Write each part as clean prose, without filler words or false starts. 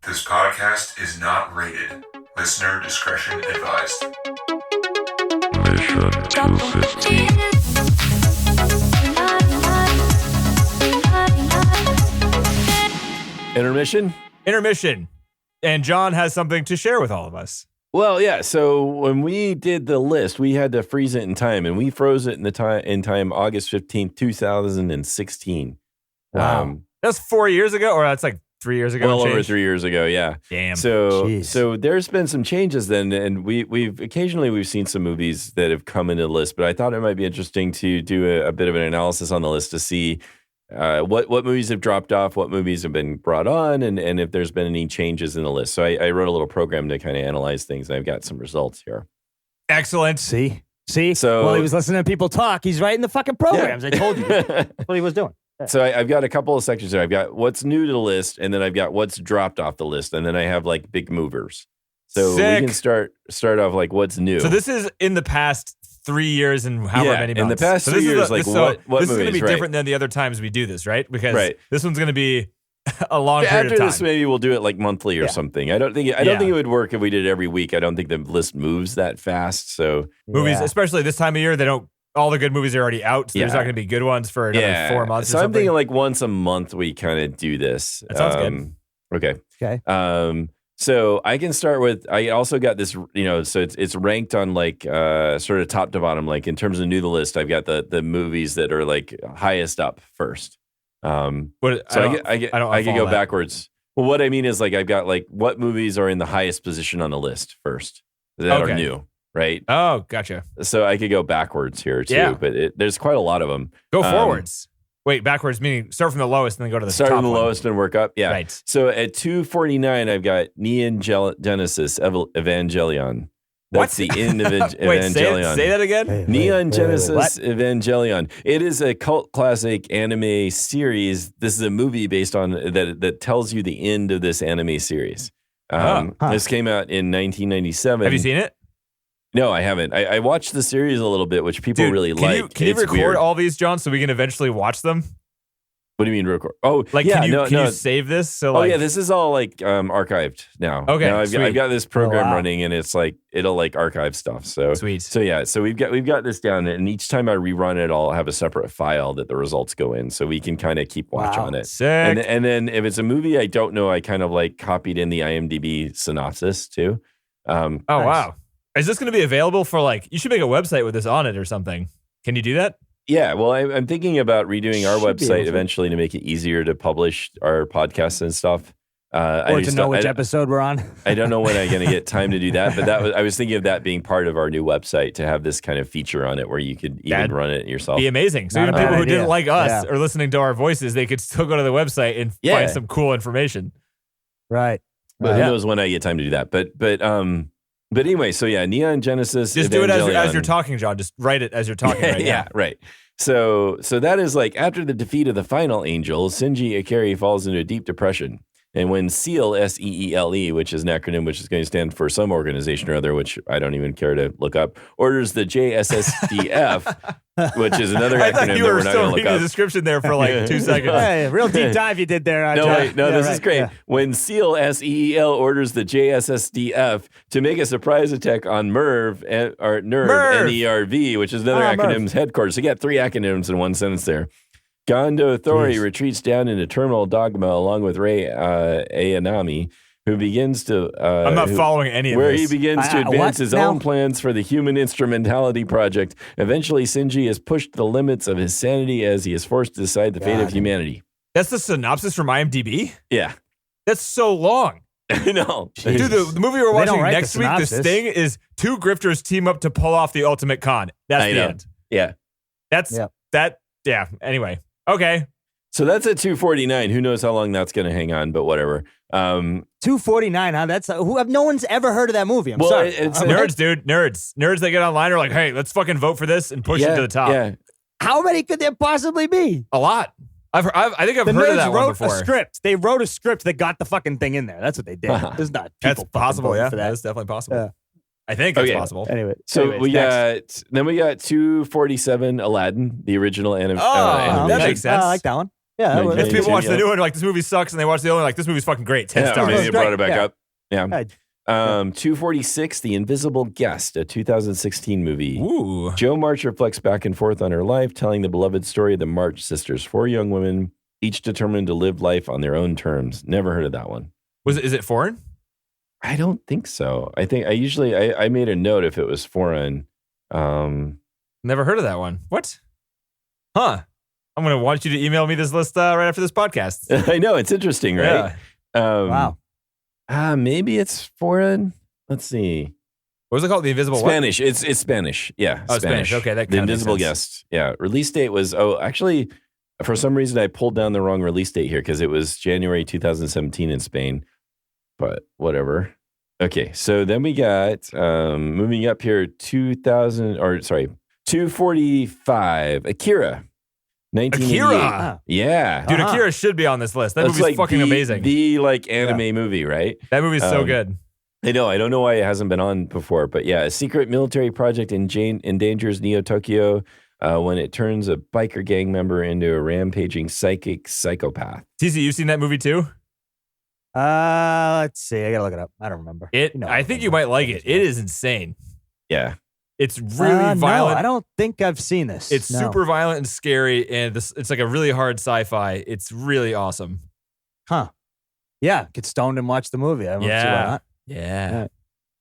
This podcast is not rated. Listener discretion advised. Mission 250. Intermission. And John has something to share with all of us. Well, yeah. So when we did the list, we had to freeze it in time, and we froze it in time August 15th, 2016. Wow. That's 4 years ago, or that's like 3 years ago? Well over 3 years ago, yeah. Damn. So there's been some changes then, and we've occasionally seen some movies that have come into the list, but I thought it might be interesting to do a bit of an analysis on the list to see what movies have dropped off, what movies have been brought on, and if there's been any changes in the list. So I wrote a little program to kind of analyze things, and I've got some results here. Excellent. See? So, well, he was listening to people talk. He's writing the fucking programs. Yeah. I told you. That's what he was doing. Yeah. So I've got a couple of sections there. I've got what's new to the list, and then I've got what's dropped off the list, and then I have like big movers. So Sick. We can start off like what's new. So this is in the past 3 years and however many months. In the past 3 years, what this movies, is going to be different than the other times we do this, right? Because this one's going to be a long period of time. After this, maybe we'll do it like monthly or something. I don't think it would work if we did it every week. I don't think the list moves that fast. So movies, especially this time of year, all the good movies are already out, so there's not going to be good ones for another 4 months. So I'm thinking like once a month we kind of do this. That sounds good. Okay. So I can start with. I also got this. So it's ranked on like sort of top to bottom. Like in terms of new to the list, I've got the movies that are like highest up first. I can go backwards. Well, what I mean is like I've got like what movies are in the highest position on the list first that are new. Right. Oh, gotcha. So I could go backwards here too, but there's quite a lot of them. Go forwards. Wait, backwards meaning start from the lowest and then go to the top. Start from the lowest and work up. Yeah. Right. So at 249, I've got Neon Genesis Evangelion. That's the end of Evangelion. Wait, say that again? Neon Genesis Evangelion. It is a cult classic anime series. This is a movie based on that tells you the end of this anime series. This came out in 1997. Have you seen it? No, I haven't. I watched the series a little bit, which people really like. Can you record all these, John, so we can eventually watch them? What do you mean record? Oh, like can you save this? So this is all like archived now. Okay, now I've got this program running, and it's like it'll like archive stuff. So sweet. So we've got this down, and each time I rerun it, I'll have a separate file that the results go in, so we can kind of keep watch on it. Sick. And then if it's a movie I don't know, I kind of like copied in the IMDB synopsis too. Nice. Wow. Is this going to be available for you should make a website with this on it or something. Can you do that? Yeah, well, I'm thinking about redoing our website eventually to make it easier to publish our podcasts and stuff. Or to know which episode we're on. I don't know when I'm going to get time to do that, but I was thinking of that being part of our new website to have this kind of feature on it where you could even run it yourself. Be amazing. So even people who didn't like us or listening to our voices, they could still go to the website and find some cool information. Right. But who knows when I get time to do that. But anyway, so Neon Genesis. Just do it as you're talking, John. Just write it as you're talking right now. Right. So that is like after the defeat of the final angel, Shinji Ikari falls into a deep depression. And when SEAL, S-E-E-L-E, which is an acronym which is going to stand for some organization or other, which I don't even care to look up, orders the JSSDF, which is another acronym that we're not going to look up. You were still reading the description there for 2 seconds. Hey, real deep dive you did there. This is great. Yeah. When SEAL, S-E-E-L, orders the JSSDF to make a surprise attack on NERV, N-E-R-V, which is another acronym's headquarters. So you got 3 acronyms in one sentence there. Gondo Thori retreats down into Terminal Dogma along with Rei Ayanami, who begins to... I'm not following any of this. Where he begins to advance his own plans for the Human Instrumentality Project. Eventually, Shinji is pushed to the limits of his sanity as he is forced to decide the fate of humanity. That's the synopsis from IMDb? Yeah. That's so long. I know. Dude, the movie we're watching next week, The Sting, is 2 grifters team up to pull off the ultimate con. That's the end. Yeah. Yeah. Anyway. Okay. So that's at 249. Who knows how long that's going to hang on, but whatever. 249, huh? That's no one's ever heard of that movie. I'm sorry. It's nerds, dude. Nerds that get online are like, hey, let's fucking vote for this and push it to the top. Yeah. How many could there possibly be? A lot. I think I've heard of that one before. A script. They wrote a script that got the fucking thing in there. That's what they did. There's not people. That's possible. Yeah, for that is definitely possible. Yeah. I think that's possible. Anyway, we got 247 Aladdin, the original that makes sense. I like that one. Yeah, that was, If people watch the new one, like, this movie sucks, and they watch the old one, like, this movie's fucking great. 10 stars. Maybe they brought it back Yeah. up. Yeah. 246, The Invisible Guest, a 2016 movie. Ooh. Jo March reflects back and forth on her life, telling the beloved story of the March sisters, 4 young women, each determined to live life on their own terms. Never heard of that one. Is it foreign? I don't think so. I think I made a note if it was foreign. Never heard of that one. What? Huh. I'm going to want you to email me this list right after this podcast. I know, it's interesting, right? wow. Maybe it's foreign. Let's see. What was it called? The Invisible Spanish. It's Spanish. Yeah. Oh, Spanish. Okay, that The kind of Invisible makes sense. Guest. Yeah. Release date was, actually, for some reason, I pulled down the wrong release date here because it was January 2017 in Spain. But whatever. Okay. So then we got, moving up here, 245, Akira. 1988. Akira. Yeah. Dude, Akira should be on this list. That That's movie's fucking amazing. The anime movie, right? That movie's so good. I know. I don't know why it hasn't been on before, but yeah, a secret military project endangers Neo-Tokyo when it turns a biker gang member into a rampaging psychic psychopath. TC, you've seen that movie too? Let's see. I gotta look it up. I don't remember. I think you might like it. It is insane. Yeah. It's really violent. No, I don't think I've seen this. It's super violent and scary, and it's like a really hard sci-fi. It's really awesome. Huh. Yeah. Get stoned and watch the movie. I don't see why not. Yeah.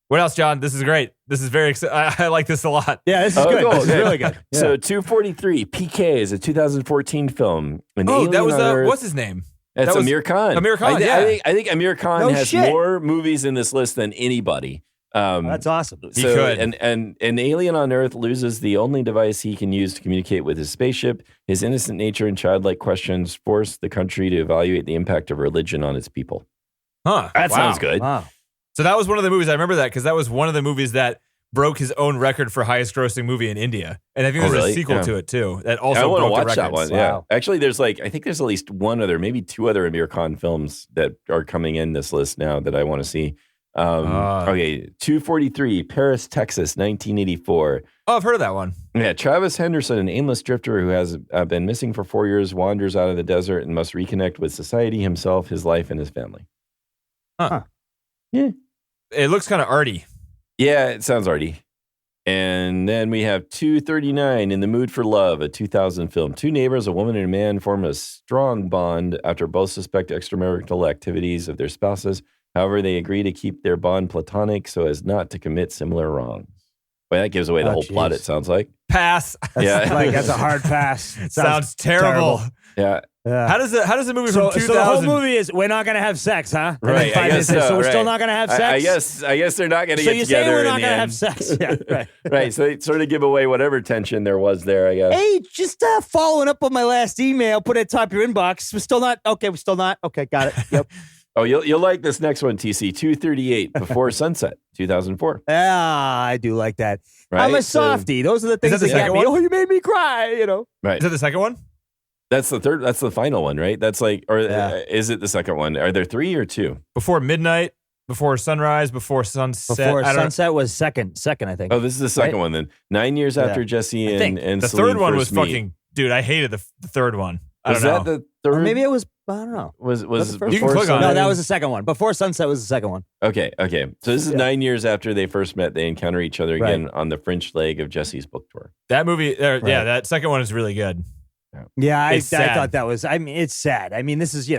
What else, John? This is great. This is very exciting. I like this a lot. Yeah, this is good. Cool. This is really good. Yeah. So 243, PK is a 2014 film. That was what's his name? That's Amir Khan. Amir Khan, I think Amir Khan has shit. more movies in this list than anybody. That's awesome. He could. And an alien on Earth loses the only device he can use to communicate with his spaceship. His innocent nature and childlike questions force the country to evaluate the impact of religion on its people. Huh. That sounds good. Wow. So that was one of the movies. I remember that because that was one of the movies that broke his own record for highest grossing movie in India. And I think there's a sequel to it too. That also I want to broke the watch that records. one. Yeah. Wow. Actually, I think there's at least one other, maybe 2 other Amir Khan films that are coming in this list now that I want to see. Okay, 243, Paris, Texas, 1984. Oh, I've heard of that one. Yeah, Travis Henderson, an aimless drifter who has been missing for 4 years, wanders out of the desert and must reconnect with society, himself, his life, and his family. Huh. Yeah. It looks kind of arty. Yeah, it sounds arty. And then we have 239, In the Mood for Love, a 2000 film. 2 neighbors, a woman and a man, form a strong bond after both suspect extramarital activities of their spouses. However, they agree to keep their bond platonic so as not to commit similar wrongs. Well, that gives away the whole plot, it sounds like. Pass. That's a hard pass. It sounds terrible. Yeah. How does the movie from 2000? So the whole movie is we're not going to have sex, huh? Right. I guess so we're still not going to have sex. I guess they're not going to get together. So you're saying we're not going to have sex? Yeah. Right. Right. So they sort of give away whatever tension there was there, I guess. Hey, just following up on my last email. Put it at the top of your inbox. We're still not. Okay, we're still not. Okay, got it. Yep. Oh, you'll like this next one, TC. 238, Before Sunset, 2004. Yeah, I do like that. Right? I'm a softie. Those are the things that the that get second me. one? Oh, you made me cry. You know. Right. Is that the second one? That's the third. That's the final one, right? That's like, or is it the second one? Are there 3 or 2? Before Midnight, Before Sunrise, Before Sunset. Before Sunset was second, I think. Oh, this is the second one then. 9 years after Jesse and the Celine third one was first meet. fucking, dude, I hated the third one. I Was don't know. that the third? Or maybe it was. I don't know. Was the first You can Before click on Sunset? No, that was the second one. Before Sunset was the second one. Okay. So this is 9 years after they first met. They encounter each other again on the French leg of Jesse's book tour. That movie, yeah, that second one is really good. Yeah, I It's sad. thought that was. I mean, it's sad. I mean, this is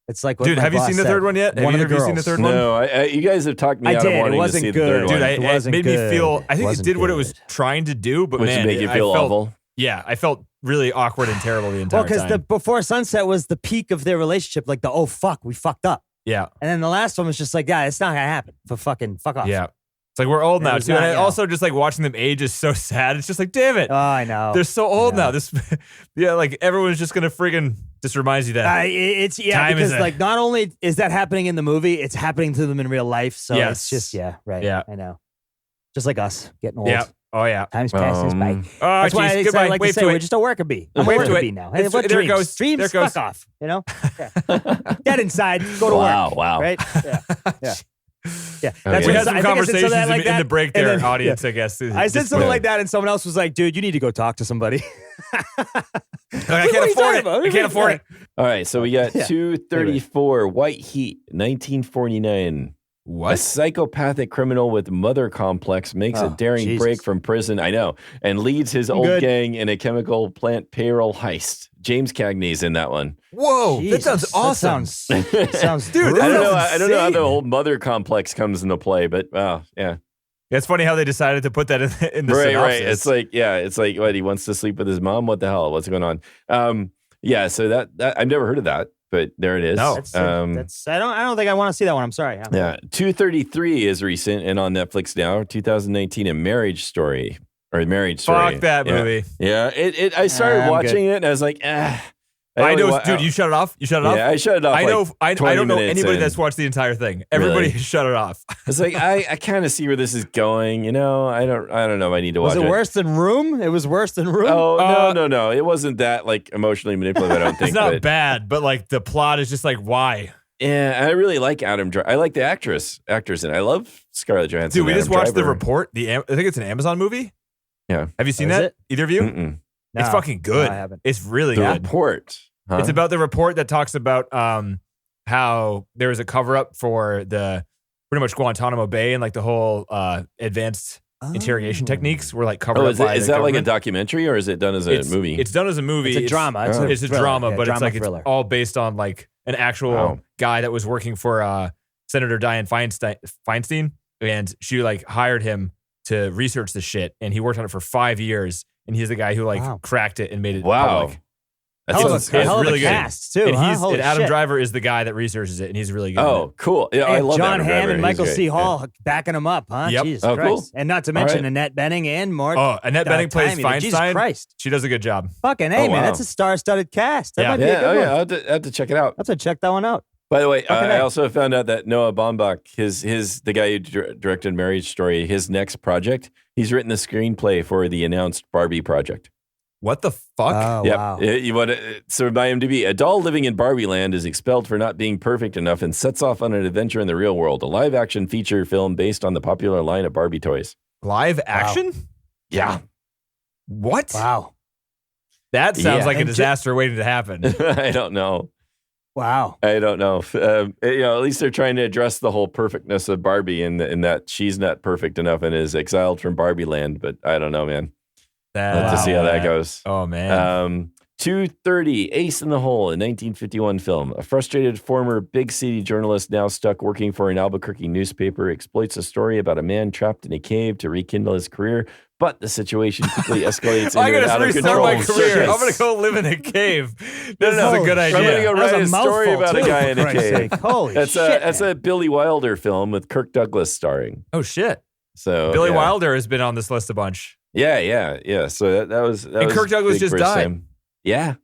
it's like. What Dude, my have you boss seen the said. third one yet? One of Have the you seen the girls. third one? No, you guys have talked me I out did. of It wanting to wasn't see good. the third one. Dude, It it wasn't made me good. feel, I think it Wasn't did what it was good. trying to do, but Which man, make you feel I felt, awful. Yeah, I felt really awkward and terrible the entire Well, because time. the Before Sunset was the peak of their relationship, like the oh fuck, we fucked up, Yeah, and then the last one was just like, yeah, it's not gonna happen. Fuck off. yeah. It's like we're old It now was too, not, and yeah. also just like watching them age is so sad. It's just like, damn it, Oh, I know. they're so old Yeah. now. This, yeah, like everyone's just gonna friggin' just reminds you that. It's Time because is like not only is that happening in the movie, it's happening to them in real life. So Yes. it's just right. Yeah. I know. Just like us getting old. Yeah. Oh yeah. Times passes by. Oh, That's why geez, I goodbye. like to Wave say to we're it. just a worker bee. I'm a Wave to worker it. bee now. Hey, It's- what there it dreams? goes. Dreams, There it goes. fuck off. You know? Yeah. Dead inside. Go to work. Wow. Right? Yeah. Yeah. Yeah. Okay. We I had some I think I said conversations something in like the that, break and there, then- audience. I guess I said Just- something like that, and someone else was like, dude, you need to go talk to somebody. Like, I What are can't you afford talking it. about? I can't afford it. All right, so we got 234, White Heat, 1949. What? A psychopathic criminal with mother complex makes a daring break from prison, I know, and leads his old gang in a chemical plant payroll heist. James Cagney's in that one. Whoa, Jesus, that sounds awesome. Sounds dude. I don't know how the whole mother complex comes into play, but yeah. It's funny how they decided to put that in the synopsis. Right. It's like what, he wants to sleep with his mom? What the hell? What's going on? So that I've never heard of that, but there it is. No. I don't think I want to see that one. I'm sorry. Yeah. 233 is recent and on Netflix now. 2019, A Marriage Story. Fuck that movie. Yeah. I started watching it and I was like, I know, dude. You shut it off. Yeah, I shut it off. I don't know anybody that's watched the entire thing. Everybody shut it off. It's like I kind of see where this is going. I don't know if I need to watch it. Was it worse than Room? It was worse than Room. Oh no! It wasn't that like emotionally manipulative. I don't think it's not bad, but like the plot is just like why. Yeah, I really like Adam Driver. I like the actors, and I love Scarlett Johansson. Dude, we just watched The Report. I think it's an Amazon movie. Yeah, have you seen that? Either of you? Mm-mm. No, it's fucking good. No, I haven't. It's really The good. Report. Huh? It's about The Report that talks about how there was a cover up for the pretty much Guantanamo Bay and like the whole advanced interrogation techniques were like covered up by is the that government. like a documentary or is it done as a movie? It's done as a movie. It's a drama. It's a drama, but it's like thriller. it's all based on like an actual guy that was working for Senator Dianne Feinstein, and she like hired him to research the shit, and he worked on it for 5 years, and he's the guy who like cracked it and made it public. That's hell of really a good. cast too. And Adam Driver is the guy that researches it, and he's really good. Oh, cool! Yeah, I love John Adam Hamm Driver. and Michael He's C. great. Hall backing him up, huh? Yep. Jesus Oh, Christ! cool. And not to mention right. Annette Bening and more. Oh, Annette Bening plays Timey. Jesus Feinstein. Christ! She does a good job. Fucking hey, Oh, man, wow. that's a star-studded cast. That Yeah. might be a good one. I'll have to check it out. Let's check that one out. By the way, I A. also found out that Noah Baumbach, the guy who directed Marriage Story, his next project, he's written the screenplay for the announced Barbie project. What the fuck? Oh, Yep. wow. So by IMDb, a doll living in Barbie land is expelled for not being perfect enough and sets off on an adventure in the real world. A live-action feature film based on the popular line of Barbie toys. Live action? Yeah. What? Wow. That sounds like a And disaster waiting to happen. I don't know. Wow. I don't know. At least they're trying to address the whole perfectness of Barbie in that she's not perfect enough and is exiled from Barbie land. But I don't know, man. We'll have to see how that goes. Oh, man. 230, Ace in the Hole, a 1951 film. A frustrated former big city journalist now stuck working for an Albuquerque newspaper exploits a story about a man trapped in a cave to rekindle his career, but the situation quickly escalates into I an gotta out of restart control my career. circus. I'm gonna go live in a cave. This is a good idea. I'm gonna go That was write a a story mouthful, about a too, guy in for a Christ's cave. sake. Holy That's shit, a Billy Wilder film with Kirk Douglas starring. Oh shit! So Billy yeah. Wilder has been on this list a bunch. Yeah. So that was. And Kirk Douglas big just for his died. time. Yeah.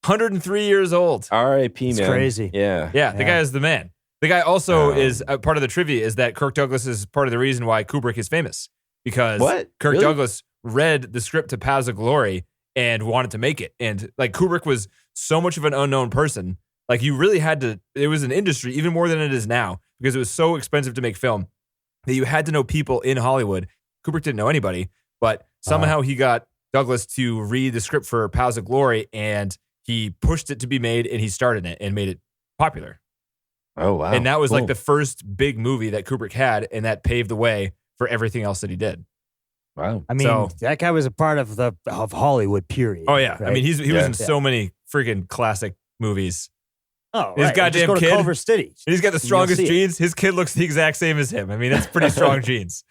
103 years old. R.I.P. It's man. crazy. Yeah. Yeah, the guy is the man. The guy also is part of the trivia is that Kirk Douglas is part of the reason why Kubrick is famous because What? Kirk Really? Douglas read the script to Paths of Glory and wanted to make it. And like Kubrick was so much of an unknown person. Like you really had to, it was an industry even more than it is now because it was so expensive to make film that you had to know people in Hollywood. Kubrick didn't know anybody, but somehow he got Douglas to read the script for Paths of Glory and he pushed it to be made and he started it and made it popular. Oh, wow. And that was like Cool. the first big movie that Kubrick had, and that paved the way for everything else that he did. Wow. I mean, So- that guy was a part of Hollywood, period. Oh yeah, I right? mean he was in so many freaking classic movies. Oh, his right. goddamn Just go to kid. Culver City. And he's got the You'll strongest see it. genes. His kid looks the exact same as him. I mean that's pretty strong genes.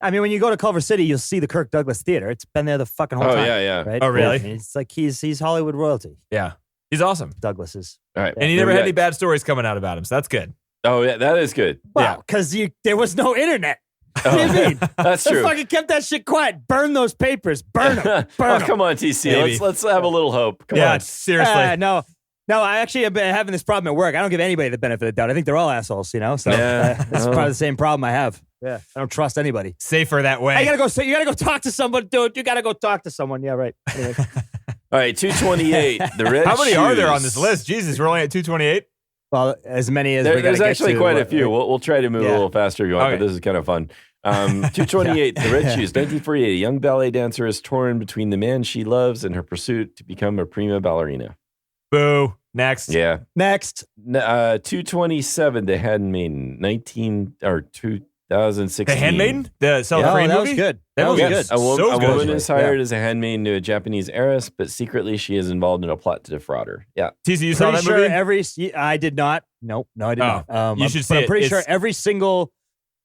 I mean, when you go to Culver City, you'll see the Kirk Douglas Theater. It's been there the fucking whole Oh, time. yeah. Right? Oh, really? I mean, it's like he's Hollywood royalty. Yeah, he's awesome, Douglas is. All right. and he never had any bad stories coming out about him. So that's good. Oh, yeah. That is good. Well, because there was no internet. What do you mean? That's They true. fucking kept that shit quiet. Burn those papers. Burn them. Burn them. Come on, TC. Baby. Let's have a little hope. Come on. seriously. No, I actually have been having this problem at work. I don't give anybody the benefit of the doubt. I think they're all assholes, So Yeah. that's probably the same problem I have. Yeah, I don't trust anybody. Safer that way. You gotta go talk to someone, dude. You gotta go talk to someone. Yeah, right. Anyway. All right, 228. The red How many are there on Shoes. this list? Jesus, we're only at 228. Well, as many as we gotta There's get actually to, quite a few. We'll try to move a Yeah. little faster if you want, Okay. but this is kind of fun. 228. The Red Shoes. 1948. A young ballet dancer is torn between the man she loves and her pursuit to become a prima ballerina. Boo. Next. Yeah. Next. 227, The Handmaiden, 2016. The Handmaiden? The Celebrity Oh, movie? that was good. That movie was is good. so A good. woman is hired as a handmaiden to a Japanese heiress, but secretly she is involved in a plot to defraud her. Yeah. TC, you saw Pretty that movie? I did not. Nope. No, I did Oh, not. you should but see I'm it. pretty sure It's- every single,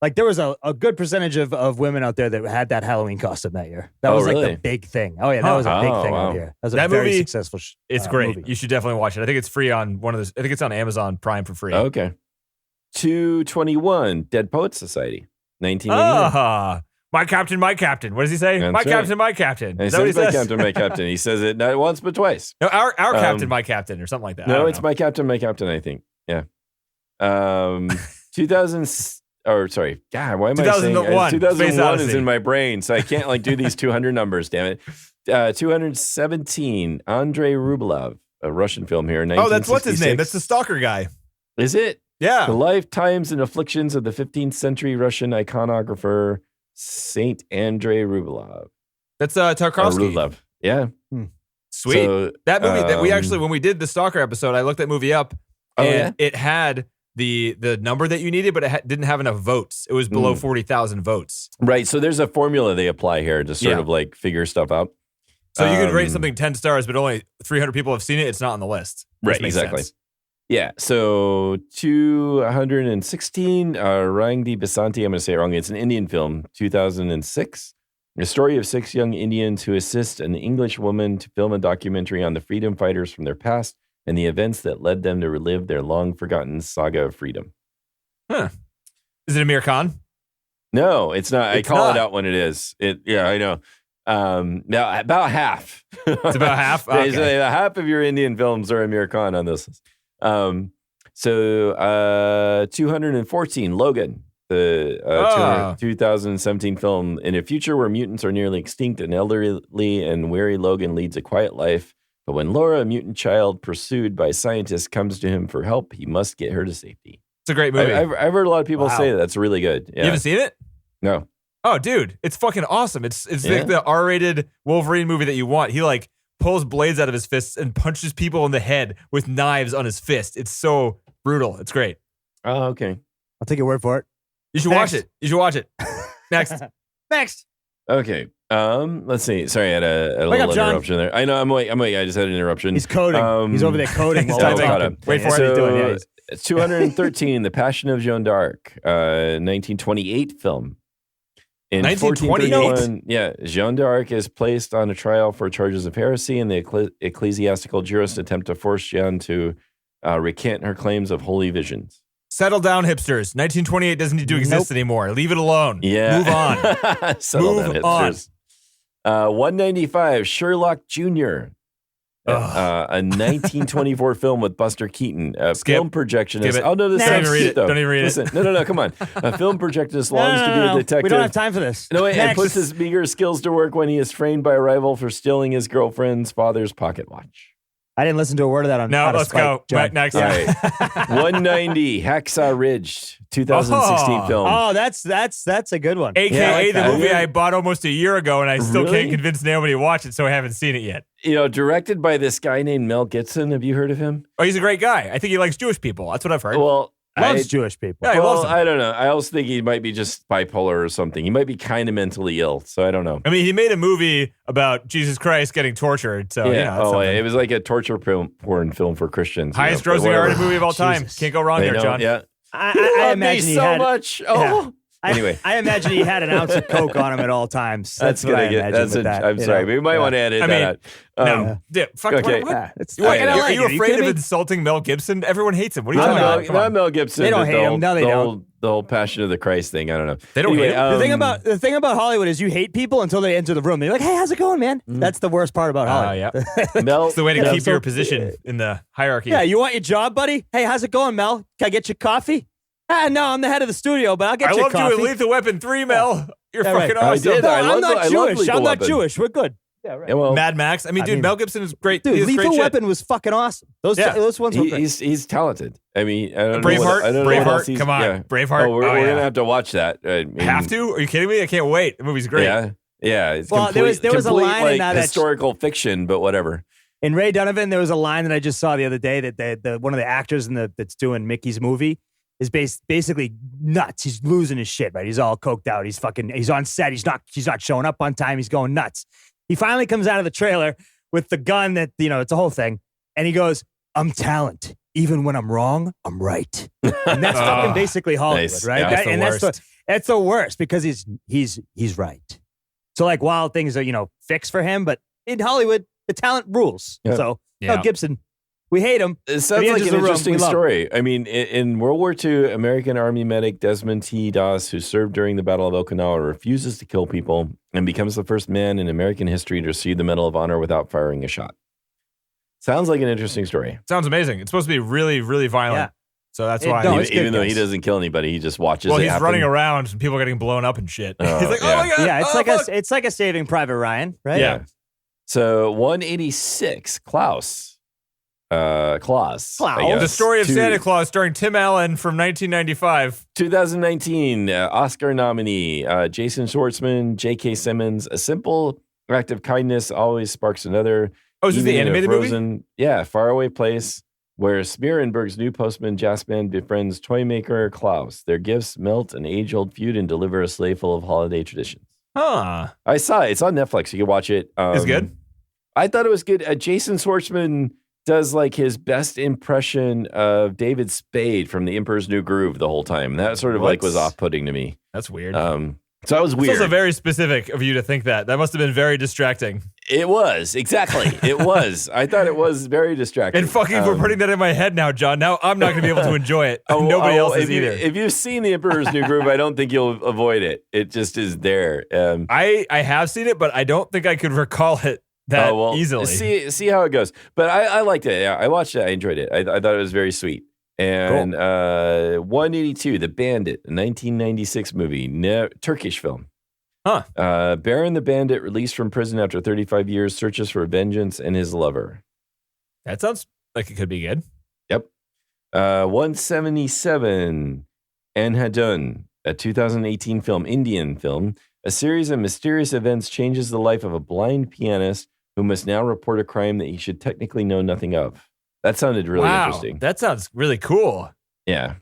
like there was a good percentage of women out there that had that Halloween costume that year. That Oh, was like really? the big thing. Oh yeah, that was a big Oh, thing wow. out here. That was a That very movie, successful. It's great. Movie. You should definitely watch it. I think it's free on one of those. I think it's on Amazon Prime for free. Okay. 221, Dead Poets Society, 1989. Ah, my captain, my captain. What does he say? That's my right. captain, my captain. And he Is that what he says, says? my captain. He says it not once, but twice. No, our captain, Um, my captain, or something like that. I No, don't it's know. my captain, I think. Yeah. 2000, or sorry. God, why am I saying 2001, Space 2001 is Odyssey. in my brain, so I can't like do these 200 numbers, damn it. 217, Andrei Rublev, a Russian film here. Oh, that's what's his name? 1966. That's the stalker guy. Is it? The Yeah. lifetimes and afflictions of the 15th century Russian iconographer Saint Andrei Rublev. That's Or Tarkovsky. Rublev. Yeah. Sweet. So, That movie that we um, actually, when we did the stalker episode, I looked that movie up Oh, and it had the number that you needed, but it didn't have enough votes. It was below 40,000 votes. Right. So there's a formula they apply here to sort Yeah. of like figure stuff out. So you could rate Um, something 10 stars, but only 300 people have seen it. It's not on the list. which Right, makes exactly. sense. Yeah. So 216, Rang Di Basanti, I'm going to say it wrong. It's an Indian film, 2006. A story of 6 young Indians who assist an English woman to film a documentary on the freedom fighters from their past and the events that led them to relive their long forgotten saga of freedom. Is it Amir Khan? No, it's not. It's I call not. it out when it is. Yeah, I know. Now about half. It's about half? Okay. Okay. So half of your Indian films are Amir Khan on this list. 214, Logan, the 2017 film. In a future where mutants are nearly extinct, an elderly and weary Logan leads a quiet life. But when Laura, a mutant child pursued by scientists, comes to him for help, he must get her to safety. It's a great movie. I've heard a lot of people Wow. say that's really good. Yeah. You haven't seen it? No. Oh, dude, it's fucking awesome. It's Yeah. like the R-rated Wolverine movie that you want. He like pulls blades out of his fists and punches people in the head with knives on his fist. It's so brutal. It's great. Oh, okay. I'll take your word for it. You should Next. watch it. You should watch it. Next. Next. Okay. Let's see. Sorry, I had a Wake little up, John. interruption there. I know. I'm waiting. I just had an interruption. He's coding. He's over there coding while He's we're typing. talking. Wait for it. What are you doing? Yeah, he's- 213, The Passion of Joan d'Arc, 1928 film. In 1928? 1431, yeah, Joan d'Arc is placed on a trial for charges of heresy, and the ecclesiastical jurists attempt to force Joan to recant her claims of holy visions. Settle down, hipsters. 1928 doesn't need to exist anymore. Leave it alone. Yeah. Move on. Settle Move down, on. hipsters. 195, Sherlock Jr., a 1924 film with Buster Keaton. A Skip. film projectionist. Skip it. Oh, no, this Don't sounds even read cute, it. though. Don't even read it. Listen, no, come on. A film projectionist longs to be a detective. We don't have time for this. No, wait, and Next. puts his meager skills to work when he is framed by a rival for stealing his girlfriend's father's pocket watch. I didn't listen to a word of that on No, out of let's spite, go. John. Right, next. All right. 190, Hacksaw Ridge, 2016 Oh. film. Oh, that's a good one. AKA Yeah, I like the that. movie I bought almost a year ago, and I still Really? can't convince Naomi to watch it, so I haven't seen it yet. You know, directed by this guy named Mel Gibson. Have you heard of him? Oh, he's a great guy. I think he likes Jewish people. That's what I've heard. Well, Loves Jewish people. Yeah, he loves them. I don't know. I also think he might be just bipolar or something. He might be kind of mentally ill, so I don't know. I mean, he made a movie about Jesus Christ getting tortured. So, Yeah. you know, that's something. It was like a torture porn film for Christians. you Highest know, but grossing whatever. R-rated movie of all time. Jesus. Can't go wrong I there, know, John. Yeah. I Love imagine me he so had. much. Oh. Anyway. I imagine he had an ounce of coke on him at all times. That's what I gonna get. imagine That's with that, I'm you sorry. know? We might Yeah. want to edit I mean, that out. No. Dude, fuck, okay. what? Yeah, it's What, fine. I are like you it. Are you afraid kidding of me? insulting Mel Gibson? Everyone hates him. What are you I'm talking not. about? Come Not on. Mel Gibson. They don't but hate the him. whole- No, they don't. The whole Passion of the Christ thing. I don't know. They don't hate him. The thing about Hollywood is you hate people until they enter the room. They're like, "Hey, how's it going, man?" That's the worst part about Hollywood. Yeah. Mel, It's the way to yeah, keep so- your position in the hierarchy. Yeah, you want your job, buddy? Hey, how's it going, Mel? Can I get you coffee? No, I'm the head of the studio, but I'll get I you loved you coffee. in Lethal Weapon 3, Mel. You're Yeah, right. fucking I awesome. did. No, I I'm love not I love Jewish. Lethal I'm not Weapon. Jewish. We're good. Yeah, right. Yeah, well, Mad Max. I mean, dude, mean- Mel Gibson is great. Dude, He is great Lethal shit. Weapon was fucking awesome. Those Yeah. ones were great. he's talented. I mean, I don't know Braveheart. what, I don't know what else Braveheart. he's- Come on. yeah. Braveheart. Oh, we're yeah. gonna have to watch that. I mean, Have to? Are you kidding me? I can't wait. The movie's great. Yeah. It's Well, there was a complete, line in like, that historical fiction, but whatever. In Ray Donovan, there was a line that I just saw the other day that the one of the actors that's doing Mickey's movie is basically nuts. He's losing his shit, right? He's all coked out. He's on set. He's not showing up on time. He's going nuts. He finally comes out of the trailer with the gun that, it's a whole thing. And he goes, I'm talent. Even when I'm wrong, I'm right. And that's fucking basically Hollywood, nice. right? Yeah, That's the worst because he's right. So like while things are, fixed for him, but in Hollywood, the talent rules. Yep. So Yeah. Mel Gibson, we hate him. It sounds like an interesting We love him. story. I mean, in World War II, American Army medic Desmond T. Doss, who served during the Battle of Okinawa, refuses to kill people and becomes the first man in American history to receive the Medal of Honor without firing a shot. Sounds like an interesting story. Sounds amazing. It's supposed to be really, really violent. Yeah. So that's It- why. no, even it's good, even though he guys. doesn't kill anybody, he just watches Well, it he's happen. running around and people are getting blown up and shit. Oh, He's like, yeah. oh my God. Yeah, it's oh, like fuck. it's like a Saving Private Ryan, right? Yeah. So 186, Klaus. Klaus. I guess. The Story of Two- Santa Claus starring Tim Allen from 1995. 2019 Oscar nominee Jason Schwartzman, J.K. Simmons. A simple act of kindness always sparks another. Oh, is this the Even in a animated movie? frozen, yeah, faraway place where Smearenberg's new postman Jaspan befriends toymaker Klaus. Their gifts melt an age-old feud and deliver a sleigh full of holiday traditions. Huh. I saw it. It's on Netflix. You can watch it. It's good? I thought it was good. Jason Schwartzman does like his best impression of David Spade from The Emperor's New Groove the whole time. That sort of like was off-putting to me. That's weird. So that was It's weird. also very specific of you to think that. That must have been very distracting. It was, exactly. It was. I thought it was very distracting. And fucking, we're putting that in my head now, John. Now I'm not going to be able to enjoy it. Oh, Nobody else is if you- either. If you've seen The Emperor's New Groove, I don't think you'll avoid it. It just is there. I have seen it, but I don't think I could recall it that easily. See how it goes. But I liked it. Yeah, I watched it. I enjoyed it. I thought it was very sweet. And 182, The Bandit, a 1996 movie, Turkish film. Huh. Baron the Bandit, released from prison after 35 years, searches for vengeance and his lover. That sounds like it could be good. Yep. 177, Anhadun, a 2018 film, Indian film. A series of mysterious events changes the life of a blind pianist who must now report a crime that he should technically know nothing of. That sounded really interesting. That sounds really cool. Yeah.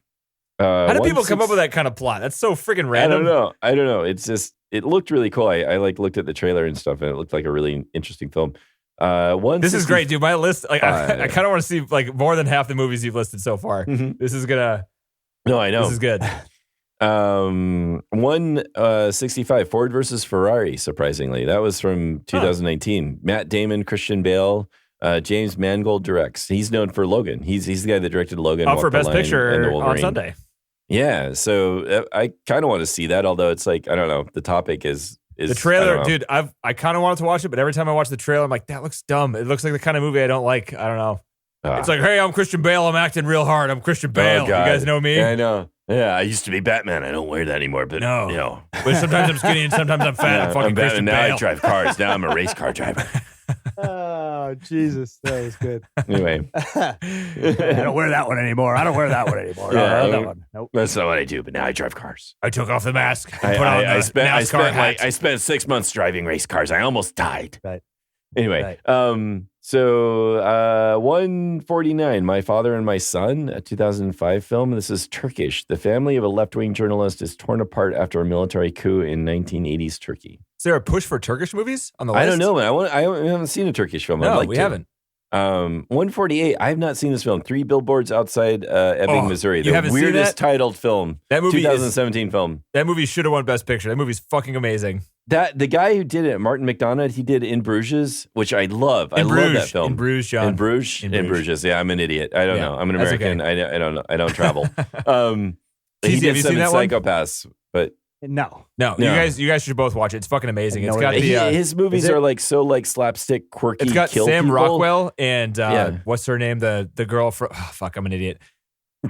How do people come up with that kind of plot? That's so freaking random. I don't know. It's just, it looked really cool. I like looked at the trailer and stuff, and it looked like a really interesting film. This is great, dude. My list, like, I kind of want to see like more than half the movies you've listed so far. Mhm. This is gonna. No, I know. This is good. 165, Ford versus Ferrari. Surprisingly, that was from 2019. Matt Damon, Christian Bale, James Mangold directs. He's known for Logan. He's the guy that directed Logan. Up for Walk the Best Line, and Picture The on Wolverine. Sunday. Yeah, so I kind of want to see that. Although it's like, I don't know, the topic is The I trailer, don't know. dude. I kind of wanted to watch it, but every time I watch the trailer, I'm like, that looks dumb. It looks like the kind of movie I don't like. I don't know. It's like, hey, I'm Christian Bale. I'm acting real hard. I'm Christian Bale. You God. guys know me? Yeah, I know. Yeah, I used to be Batman. I don't wear that anymore. But No. you know, But sometimes I'm skinny and sometimes I'm fat. I'm fucking Christian now Bale. I drive cars. Now I'm a race car driver. Oh, Jesus. That was good. Anyway, I don't wear that one anymore. I don't wear that one anymore. Yeah, I don't wear I that mean- one. Nope. that's not what I do. But now I drive cars. I took off the mask and put on the I spent NASCAR hat. I spent 6 months driving race cars. I almost died. Right. Anyway, so 149, My Father and My Son, a 2005 film. This is Turkish. The family of a left-wing journalist is torn apart after a military coup in 1980s Turkey. Is there a push for Turkish movies on the list? I don't know, man. I haven't seen a Turkish film. I'd No, like we to. haven't. 148. I have not seen this film. 3 Billboards Outside Ebbing, Oh, Missouri. you The haven't seen weirdest that? titled film. That movie 2017 film. That movie should have won Best Picture. That movie's fucking amazing. That the guy who did it, Martin McDonagh, he did In Bruges, which I love. I love that film. In Bruges, John. In Bruges. In In Bruges. Bruges. Yeah, I'm an idiot. I don't Yeah, know. I'm an that's American. okay. I don't know. I don't travel. He Have did you seen Seven that one? Psychopaths, but No. No, No. you guys should both watch it. It's fucking amazing. It's No, got he- the his movies is it- are like so like slapstick, quirky. it's got kill Sam people. Rockwell and Yeah. what's her name? The girl from fuck, I'm an idiot.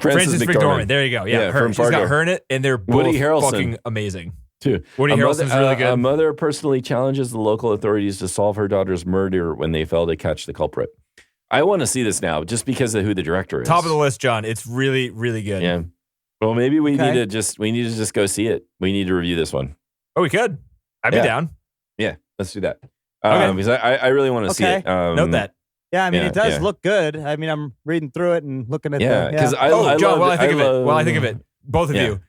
Frances McDormand. There you go. Yeah, Yeah, her. from She's got Fargo. her in it, and they're both Woody Harrelson. fucking amazing. too. Woody A Harrelson's mother- really good. A mother personally challenges the local authorities to solve her daughter's murder when they fail to catch the culprit. I want to see this now, just because of who the director is. Top of the list, John. It's really, really good. Yeah. Well, maybe we Okay. need to just go see it. We need to review this one. Oh, we could. I'd be Yeah. down. Yeah, let's do that. Okay. Because I really want to see Okay. it. Note that. Yeah, I mean, Yeah, it does yeah. look good. I mean, I'm reading through it and looking at Yeah, the. because John, while I think of it, both of Yeah. you,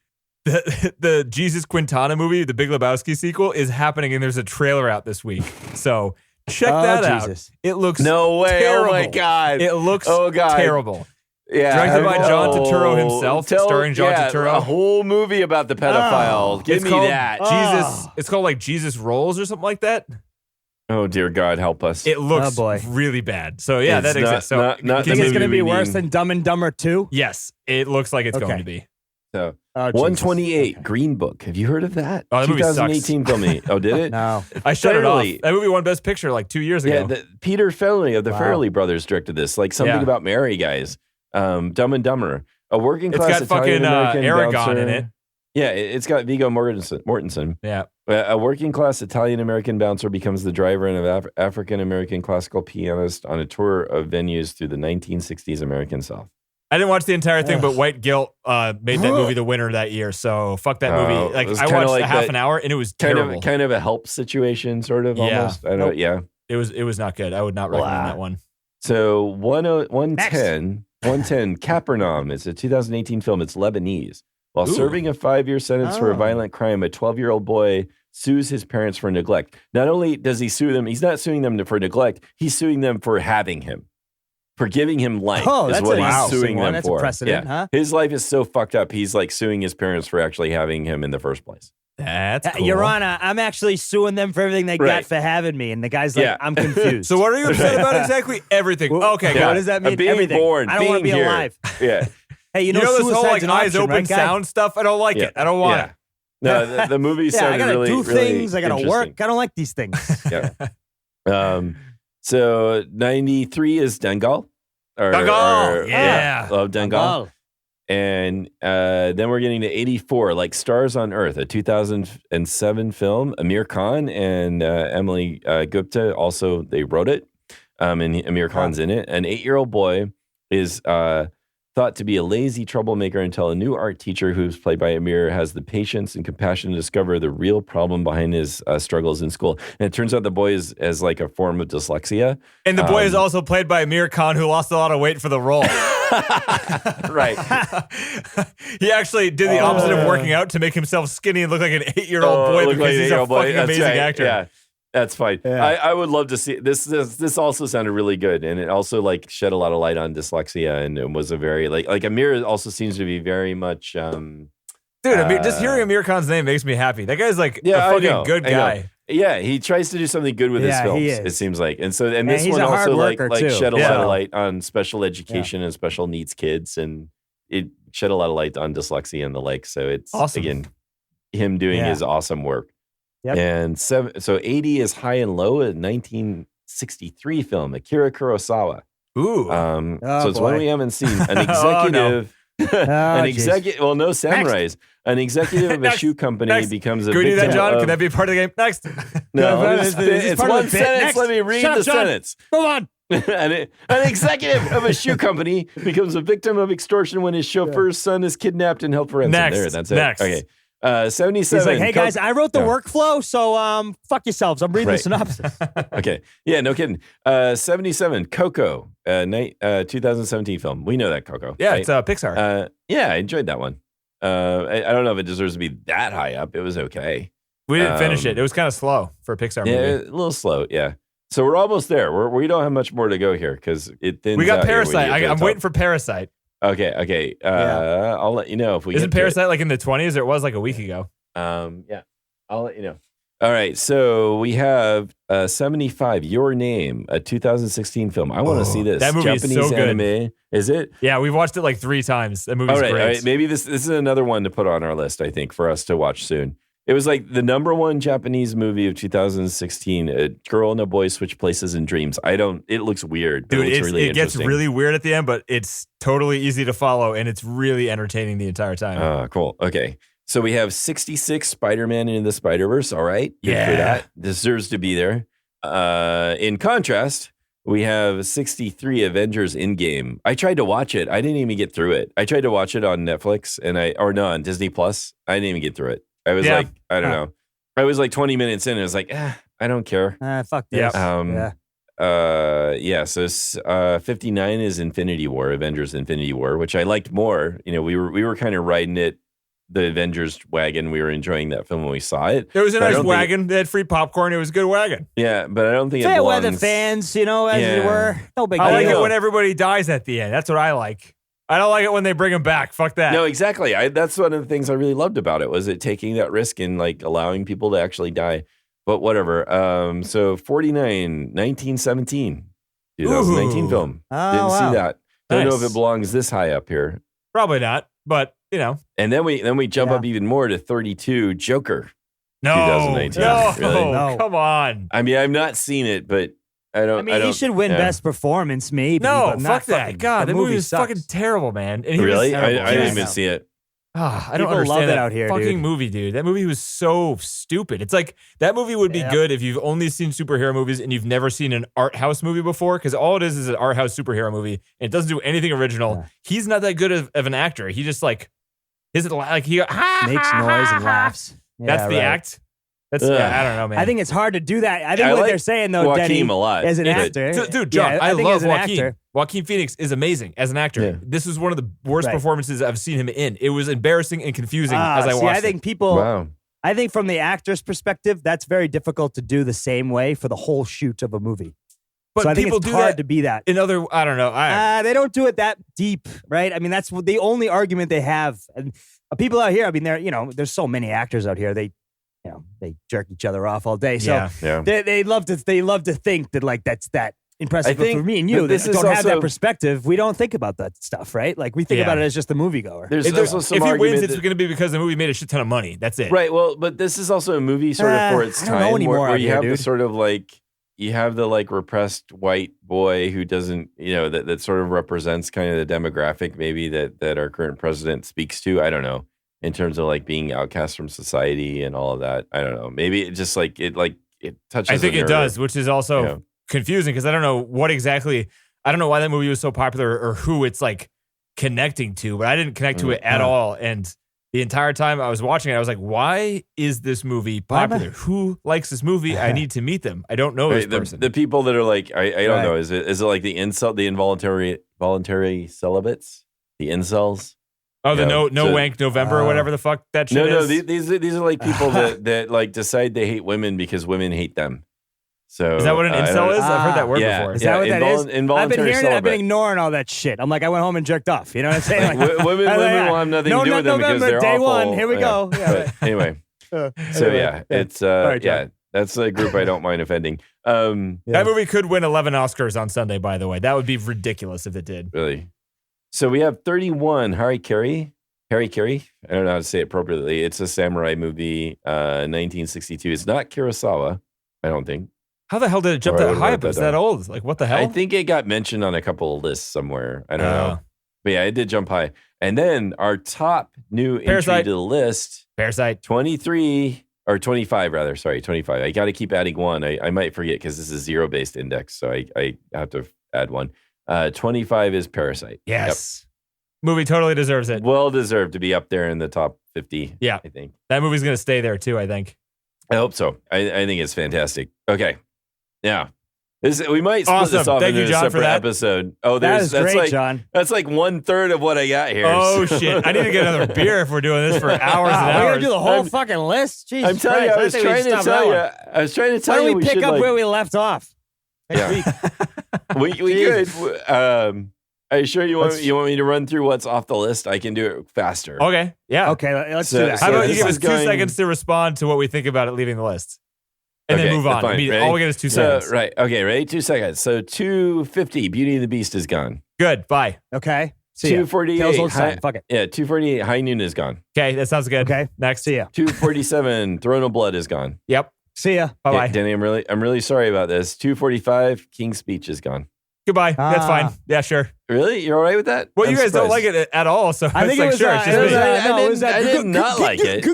the Jesus Quintana movie, the Big Lebowski sequel, is happening, and there's a trailer out this week. So check that Jesus. out. It looks No way! terrible. Oh my god! It looks Oh, God. terrible. Yeah, Directed by John Turturro himself, starring John Turturro. A whole movie about the pedophile. Give It's me called that. Jesus. It's called like Jesus Rolls or something like that. Oh dear God, help us. It looks Oh, boy. really bad. So yeah, It's that exists. So not Do you the think it's going to movie be we worse mean. than Dumb and Dumber 2? yes, it looks like it's going Okay. to be. So Oh, Jesus. 128 Okay. Green Book. Have you heard of that? Oh, that movie sucks. 2018 film. Oh, did it? No. I shut it off. Fairly. That movie won Best Picture like 2 years Yeah, ago. Peter Farrelly of the Wow. Farrelly brothers directed this. Like something Yeah. about Mary, guys. Dumb and Dumber. A working It's class got fucking Italian-American Aragon bouncer. in it. Yeah, it's got Viggo Mortensen. Yeah. A working class Italian-American bouncer becomes the driver and an African-American classical pianist on a tour of venues through the 1960s American South. I didn't watch the entire thing, but White Guilt made that movie the winner that year. So fuck that movie. Oh, Like it was I kinda watched like half that an hour and it was Kind terrible. of a help situation, sort of, Yeah. almost. I don't know. Nope. Yeah. It was not good. I would not recommend that one. So 110, Capernaum. It's a 2018 film. It's Lebanese. While Ooh. serving a 5-year sentence for a Oh. violent crime, a 12-year-old boy sues his parents for neglect. Not only does he sue them, he's not suing them for neglect. He's suing them for having him, for giving him life. Oh, is that's what an he's interesting suing one. them That's for. a precedent, Yeah. huh? His life is so fucked up. He's like suing his parents for actually having him in the first place. That's cool. Your Honor, I'm actually suing them for everything they Right. got for having me. And the guy's like, Yeah. I'm confused. So what are you upset about exactly? Everything. Well, Okay, yeah. got What it. does that mean? Being Everything. born, I don't want to being be here. alive. Yeah. Hey, You know this whole suicide's like an eyes option, open right, guy? sound stuff? I don't like it. I don't want it. No, the movie Yeah, sounded I gotta really, do really things. I gotta interesting. work. I don't like these things. Yeah. So 93 is Dangal. Dangal! Yeah. Love Dangal. Oh, And then we're getting to 84, like Stars on Earth, a 2007 film. Amir Khan and Emily Gupta also, they wrote it. And Amir Khan's in it. An 8-year-old boy is thought to be a lazy troublemaker until a new art teacher, who's played by Amir, has the patience and compassion to discover the real problem behind his struggles in school. And it turns out the boy is as like a form of dyslexia. And the boy is also played by Amir Khan, who lost a lot of weight for the role. Right. He actually did the opposite of working out to make himself skinny and look like an 8-year-old boy look because like an he's a 8-year-old boy. fucking That's amazing right. actor. Yeah. That's fine. Yeah. I would love to see this. This also sounded really good, and it also like shed a lot of light on dyslexia, and it was a very like Amir also seems to be very much. Dude, Amir, just hearing Amir Khan's name makes me happy. That guy's like Yeah, a I fucking know, good I know. guy. Yeah, he tries to do something good with his Yeah, films. he is. It seems like, and Yeah, this he's one a hard also like worker, too. shed a Yeah. lot of light on special education and special needs kids, and it shed a lot of light on dyslexia and the like. So it's Awesome. again him doing Yeah. his awesome work. Yep. And so 80 is High and Low, a 1963 film, Akira Kurosawa. Ooh. Oh, So it's one boy. we haven't seen. An Oh, no. executive, an geez. executive. Well, no samurais. An executive of a Next. shoe company Next. becomes a Can we do victim that, John? of, Can that be part of the game? Next. no, No, it's, this is it's part of one the bit. sentence. Next. Let me read Shut the up, John. sentence. Move on. An executive of a shoe company becomes a victim of extortion when his chauffeur's son is kidnapped and held for ransom. Next. There, that's it. Next. Okay. 77. He's like, hey guys, I wrote the Yeah. workflow, so fuck yourselves. I'm reading Right. the synopsis. Okay. Yeah, no kidding. 77. Coco, 2017 film. We know that Coco. Yeah, right? it's Pixar. Yeah, I enjoyed that one. I don't know if it deserves to be that high up. It was okay. we didn't finish um, it. It was kind of slow for a Pixar Yeah, movie. a little slow. Yeah. So we're almost there. We don't have much more to go here because it thins We got out here when Parasite. you get to the I'm top. waiting for Parasite. Okay. I'll let you know if we Isn't get to it. Parasite like in the 20s or it was like a week ago? Yeah, I'll let you know. All right, so we have 75, Your Name, a 2016 film. I want to see this. That movie is Japanese so good. anime. Is it? Yeah, we've watched it like 3 times. That movie's All right, great. maybe this is another one to put on our list, I think, for us to watch soon. It was like the #1 Japanese movie of 2016. A girl and a boy switch places in dreams. It looks weird. But Dude, it looks really it gets interesting. really weird at the end, but it's totally easy to follow and it's really entertaining the entire time. Cool. Okay. So we have 66 Spider-Man into the Spider-Verse. All right. Good Yeah. for that. Deserves to be there. In contrast, we have 63 Avengers Endgame. I tried to watch it. I didn't even get through it. I tried to watch it on Netflix on Disney Plus. I didn't even get through it. I was Yeah. like, I don't know. I was like 20 minutes in and I was like, I don't care. Fuck this. Yeah. So 59 is Infinity War, Avengers Infinity War, which I liked more. You know, we were kind of riding the Avengers wagon. We were enjoying that film when we saw it. It was a nice wagon. They had free popcorn. It was a good wagon. Yeah, but I don't think fair it belongs. weather fans, as it were. No big I deal. like it when everybody dies at the end. That's what I like. I don't like it when they bring them back. Fuck that. No, exactly. That's one of the things I really loved about it, was it taking that risk and like allowing people to actually die. But whatever. So 49, 1917, 2019 film. Oh, Didn't wow. see that. Don't know Nice. if it belongs this high up here. Probably not, but you know. And then we jump up even more to 32, Joker. No, 2019. no, Really? No. come on. I mean, I've not seen it, but I don't. he should win Best Performance, maybe. No, but not fuck that. fucking- God, the that movie was sucks. fucking terrible, man. And he Really? Was, I didn't Yes. even see it. I don't People love understand it that out here, fucking dude. movie, dude. That movie was so stupid. It's like that movie would be Yeah. good if you've only seen superhero movies and you've never seen an art house movie before, because all it is an art house superhero movie and it doesn't do anything original. Yeah. He's not that good of an actor. He just like makes Makes noise and laughs. That's Yeah, the right. act. That's Ugh. I don't know, man. I think it's hard to do that. I think I what like they're saying, though, Joaquin Denny, a lot. as an But- actor. Dude, John, yeah, I think love as an Joaquin. actor- Joaquin Phoenix is amazing as an actor. Yeah. This is one of the worst Right. performances I've seen him in. It was embarrassing and confusing as I see, watched I think it. people. Wow. I think from the actor's perspective, that's very difficult to do the same way for the whole shoot of a movie. But so I think people it's do hard that to be that. in other. I don't know. They don't do it that deep, right? I mean, that's the only argument they have. And people out here, I mean, there's so many actors out here. They jerk each other off all day. So Yeah. Yeah. they love to think that like that's that impressive. I But think for me and that you, this that is don't have that also- perspective, we don't think about that stuff, right? Like we think Yeah. about it as just the moviegoer. There's If also some he wins, argument it's that- going to be because the movie made a shit ton of money. That's it. Right. Well, but this is also a movie sort of for its I don't know time anymore where out you here, have the dude. sort of like, you have the like repressed white boy who doesn't, that sort of represents kind of the demographic maybe that our current president speaks to. I don't know, in terms of like being outcast from society and all of that. I don't know. Maybe it just like it touches. I think a it nerve. does, which is also Yeah. confusing because I don't know what exactly. I don't know why that movie was so popular or who it's like connecting to, but I didn't connect to it at all. And the entire time I was watching it, I was like, why is this movie popular? Who likes this movie? I need to meet them. I don't know this Right, person. the people that are like, I don't Right. know. Is it like the voluntary celibates, the incels? oh, the Yeah, no so- wank November or whatever the fuck that shit No, is. these are like people that like decide they hate women because women hate them. So Is that what an I incel don't- is? I've heard that word Yeah. before. Is that what that is? I've been Involuntary hearing it. I've been celibate. ignoring all that shit. I'm like, I went home and jerked off. You know what I'm saying? Like, Like, women will have nothing no, to do not with them because November, they're day awful. one. Here we Yeah. go. Yeah, But anyway, so anyway, yeah, it's right, yeah, John. that's a group I don't mind offending. That movie could win 11 Oscars on Sunday, by the way. That would be ridiculous if it did. Really. So we have 31. Harry Carey. I don't know how to say it appropriately. It's a samurai movie, 1962. It's not Kurosawa, I don't think. How the hell did it jump Oh, I that would've high wrote up? that It's that down. old. Like, what the hell? I think it got mentioned on a couple of lists somewhere. I don't Oh. know. But yeah, it did jump high. And then our top new entry Parasite. to the list, Parasite. 23 or 25 rather. Sorry, 25. I got to keep adding one. I might forget because this is zero-based index, so I have to add one. 25 is Parasite. Yes. Movie totally deserves Yep. it. Well deserved to be up there in the top 50. Yeah. I think. That movie's going to stay there too, I think. I hope so. I think it's fantastic. Okay. Yeah. We might split Awesome. this off Thank into you, a John, for separate that. episode. Oh, That is that's great, like John. that's like 1/3 of what I got here. Oh, So- shit. I need to get another beer if we're doing this for hours and Wow, we're hours. gonna do the whole fucking list. Jesus I'm telling you, Christ, I was think we trying to should stop tell that you. one. I was trying to Why tell don't you we we pick should up like, where we left off next week? we Jesus. could. Are you sure you want Let's- me to run through what's off the list? I can do it faster. Okay. Yeah. Okay, let's So- do that. How about you this give us is 2 going- seconds to respond to what we think about it leaving the list? And Okay, then move on. fine. Immediately. Ready? All we get is 2 So, seconds. right. Okay, ready? 2 seconds. So 250, Beauty and the Beast is gone. Good. Bye. Okay. See ya. 248. Tales old High, sign. Fuck it. yeah, 248, High Noon is gone. Okay. That sounds good. Okay. Next. See ya. 247, Throne of Blood is gone. Yep. See ya. Bye bye. Yeah, Danny, I'm really sorry about this. 245, King's Speech is gone. Goodbye. That's Ah. fine. Yeah, sure. Really? You're all right with that? Well, I'm you guys don't like surprised. it at all, so I it's think like, it was. sure, it's It just was me. I did not like it.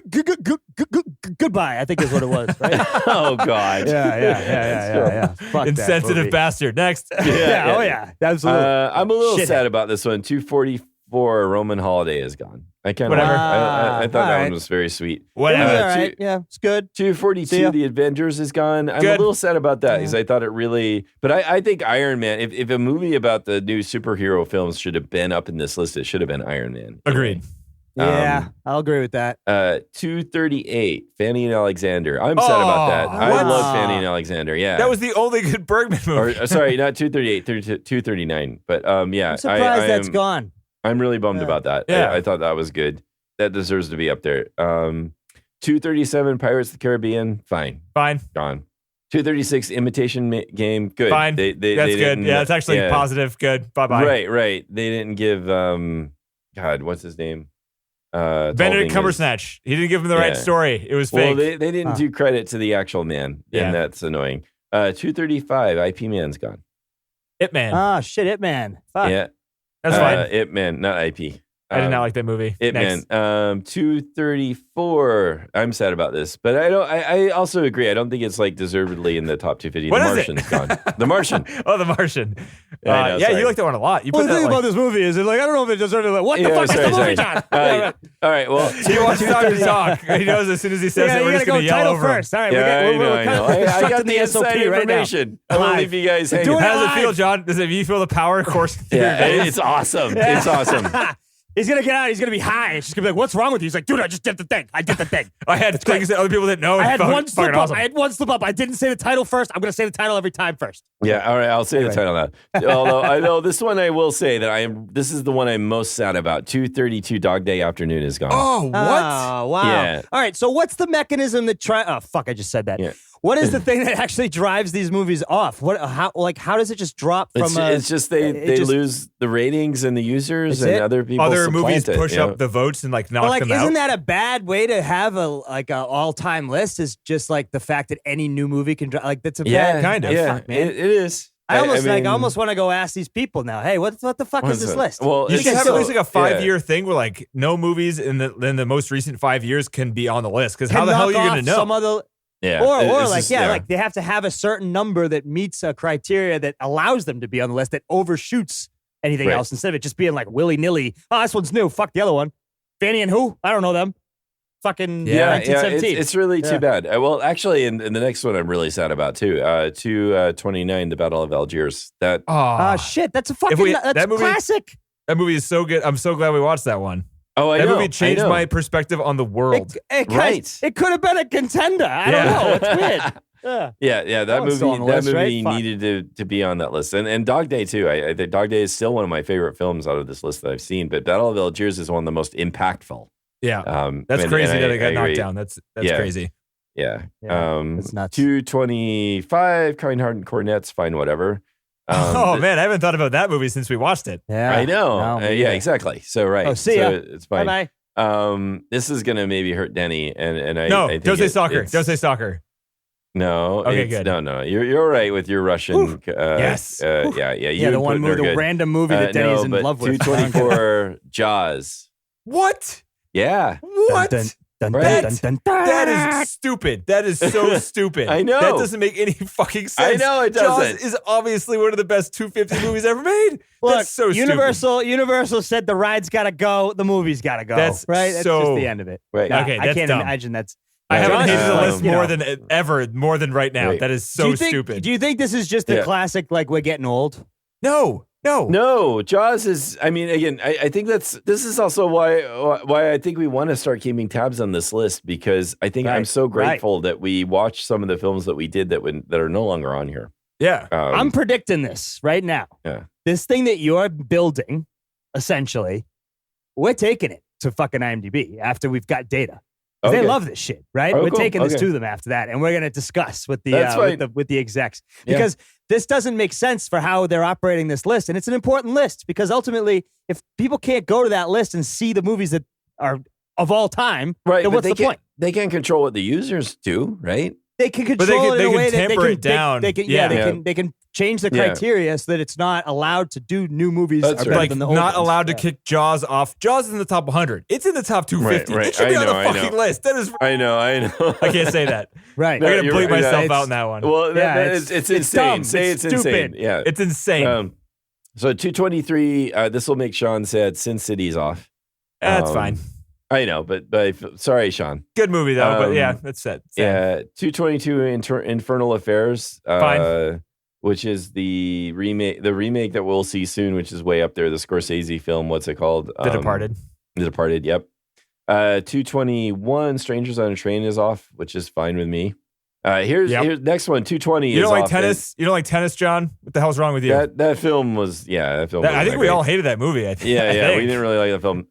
Goodbye. I think is what it was. Right? Oh, God. Yeah. Fuck that Insensitive movie. bast. Next. Yeah. Oh yeah. Absolutely. I'm a little Shithead. sad about this one. 244, 234, Roman Holiday is gone. I kind of, Whatever. I thought that All right. one was very sweet. Whatever. All right. Yeah, it's good. See 242, ya. The Avengers is gone. I'm a Good. little sad about that because I thought it really, but I think Iron Man, if a movie about the new superhero films should have been up in this list, it should have been Iron Man. Agreed. Yeah, I'll agree with that. 238, Fanny and Alexander. I'm sad about that. I what? love Fanny and Alexander. Yeah. That was the only good Bergman movie. Or, sorry, not 238, 239. But yeah, I'm surprised that's am- gone. I'm really bummed Yeah. about that. Yeah. I thought that was good. That deserves to be up there. 237, Pirates of the Caribbean. Fine, Fine. gone. 236, Imitation Game. Good. Fine. They That's they good. didn't- Yeah, it's actually yeah. positive. Good. Bye-bye. Right. They didn't give God, what's his name? Benedict Tall thing is- Cumberbatch. He didn't give him the right Yeah. story. It was Well, fake. they didn't do credit to the actual man, Yeah. and that's annoying. 235, IP Man's gone. It Man. Ah, shit, it man. Fuck. Yeah, That's fine. It Man, not IP. I did not like that movie. It Next. Man. 234. I'm sad about this, but I also agree. I don't think it's like deservedly in the top 250. What The is Martian's it? gone. The Martian. Oh, The Martian. Yeah, I know, Yeah, sorry. you like that one a lot. You Well, put the that thing like, about this movie is that, like, I don't know if it deserves it. Like, what the Yeah, fuck sorry, is the movie, sorry. John? All right. Well, he wants to talk to talk. He knows as soon as he says Yeah, it, you we're gotta just go going to yell title over him. first. All right, yeah, we're I kind know. of I got constructing the inside SOP right now. information. I won't Live. leave you guys hanging. Doing it How does it live. feel, John? Does you feel the power course? Yeah, it's awesome. It's awesome. He's gonna get out. He's gonna be high. It's just gonna be like, "What's wrong with you?" He's like, "Dude, I just did the thing. I did the thing. I had things that other people didn't know. I had one Fucking slip up. awesome. I had one slip up. I didn't say the title first. I'm gonna say the title every time first." Yeah, all right, I'll say Anyway. the title now. Although I know this one, I will say that this is the one I'm most sad about. 232, Dog Day Afternoon is gone. Oh, what? Oh, wow. Yeah. All right. So what's the mechanism that Oh, fuck! I just said that. Yeah. What is the thing that actually drives these movies off? How does it just drop from? It's just they lose the ratings and the users, Is and it? other people. Other supplant movies it, push you know? up the votes and like knock But like, them out. isn't that a bad way to have a all-time list? Is just like the fact that any new movie can like that's a Yeah, bad kind of. Yeah, Fuck, man. it is. I almost mean, want to go ask these people now. Hey, what the fuck What is is this it? list? Well, You it's should have so- at least like a 5-year yeah. thing where like no movies in the most recent 5 years can be on the list because Can how the hell are knock you going off to know? some other Yeah, or it's like just- like they have to have a certain number that meets a criteria that allows them to be on the list that overshoots anything Right. else instead of it just being like willy-nilly. Oh, this one's new. Fuck the other one. Fanny and who? I don't know them. Fucking Yeah, 1917. it's really Yeah. too bad. Well, actually, in the next one, I'm really sad about too. 229, The Battle of Algiers. That Oh, shit. That's a fucking that's that movie- classic. that movie is so good. I'm so glad we watched that one. I That know, movie changed I know. my perspective on the world. Right. It could have been a contender. I don't know. It's weird. Yeah. Yeah, that That was still on movie the list, right? movie Fuck. needed to be on that list, and Dog Day too. I think Dog Day is still one of my favorite films out of this list that I've seen. But Battle of Algiers is one of the most impactful. Yeah, and that's crazy that it got I knocked agree. down. That's Yeah. crazy. Yeah, Yeah, it's nuts. 225, Kind Heart and Cornets, fine, whatever. Oh man, I haven't thought about that movie since we watched it. Yeah. I know. No, me Yeah, neither. exactly. So right. Oh, see so ya. it's fine. Bye-bye. This is gonna maybe hurt Denny, and I No, I think don't say it- soccer. it's- Don't say soccer. No. Okay, it's- good. No, you're all right with your Russian. Yes. Yeah. Yeah, You the and one Putin movie, are the good. random movie that Denny's no, in but love with. 224, Jaws. What? Yeah. What? Dun, That- dun, dun, dun. That is stupid. That is so stupid. I know. That doesn't make any fucking sense. I know it Jaws doesn't. is obviously one of the best 250 movies ever made. Look, That's so stupid. Universal said the ride's got to go, the movie's got to go. That's right. That's so- just the end of it. Right. No, Okay, I that's can't dumb. imagine that's. I haven't Jaws hated is the like, list you more know. than ever, more than right now. Right. That is Do so you think, stupid. Do you think this is just a Yeah. classic? Like we're getting old. No. No, Jaws is. I mean, again, I think this is also why I think we want to start keeping tabs on this list because I think I'm Right, so right. grateful that we watched some of the films that we did that are no longer on here. Yeah. I'm predicting this right now. Yeah. This thing that you're building, essentially, we're taking it to fucking IMDb after we've got data. 'Cause Okay. They love this shit, right? Oh, We're cool. taking this Okay. to them after that, and we're going to discuss with the That's fine. with the execs Yeah. because this doesn't make sense for how they're operating this list, and it's an important list because ultimately, if people can't go to that list and see the movies that are of all time, Right. then but what's they the can't- point? They can't control what the users do, right? They can But control they it in a can way that they temper can it down. They can, Yeah. they can change the Yeah. criteria so that it's not allowed to do new movies. That's are right. better Like than the old not ones. allowed to Yeah. kick Jaws off. Jaws is in the top 100. It's in the top 250. Right, right. It should be I on know, the I fucking know. list. That is. I know. I can't say that. Right. I'm gonna you're bleep right. myself It's- out in that one. Well, Yeah, it's it's insane. dumb. Say It's it's insane. stupid. Yeah. It's insane. So 223. This will make Sean sad. Sin City's off. That's fine. I know, but sorry, Sean. Good movie though, but yeah, that's it. Yeah, 222 Infernal Affairs. Fine. Which is the remake that we'll see soon, which is way up there. The Scorsese film. What's it called? The Departed. The Departed. Yep. 221 Strangers on a Train is off, which is fine with me. Here's next one. 220. You don't like tennis? You don't like tennis, John? What the hell's wrong with you? That film was I think we all hated that movie. I think. Yeah, we didn't really like the film.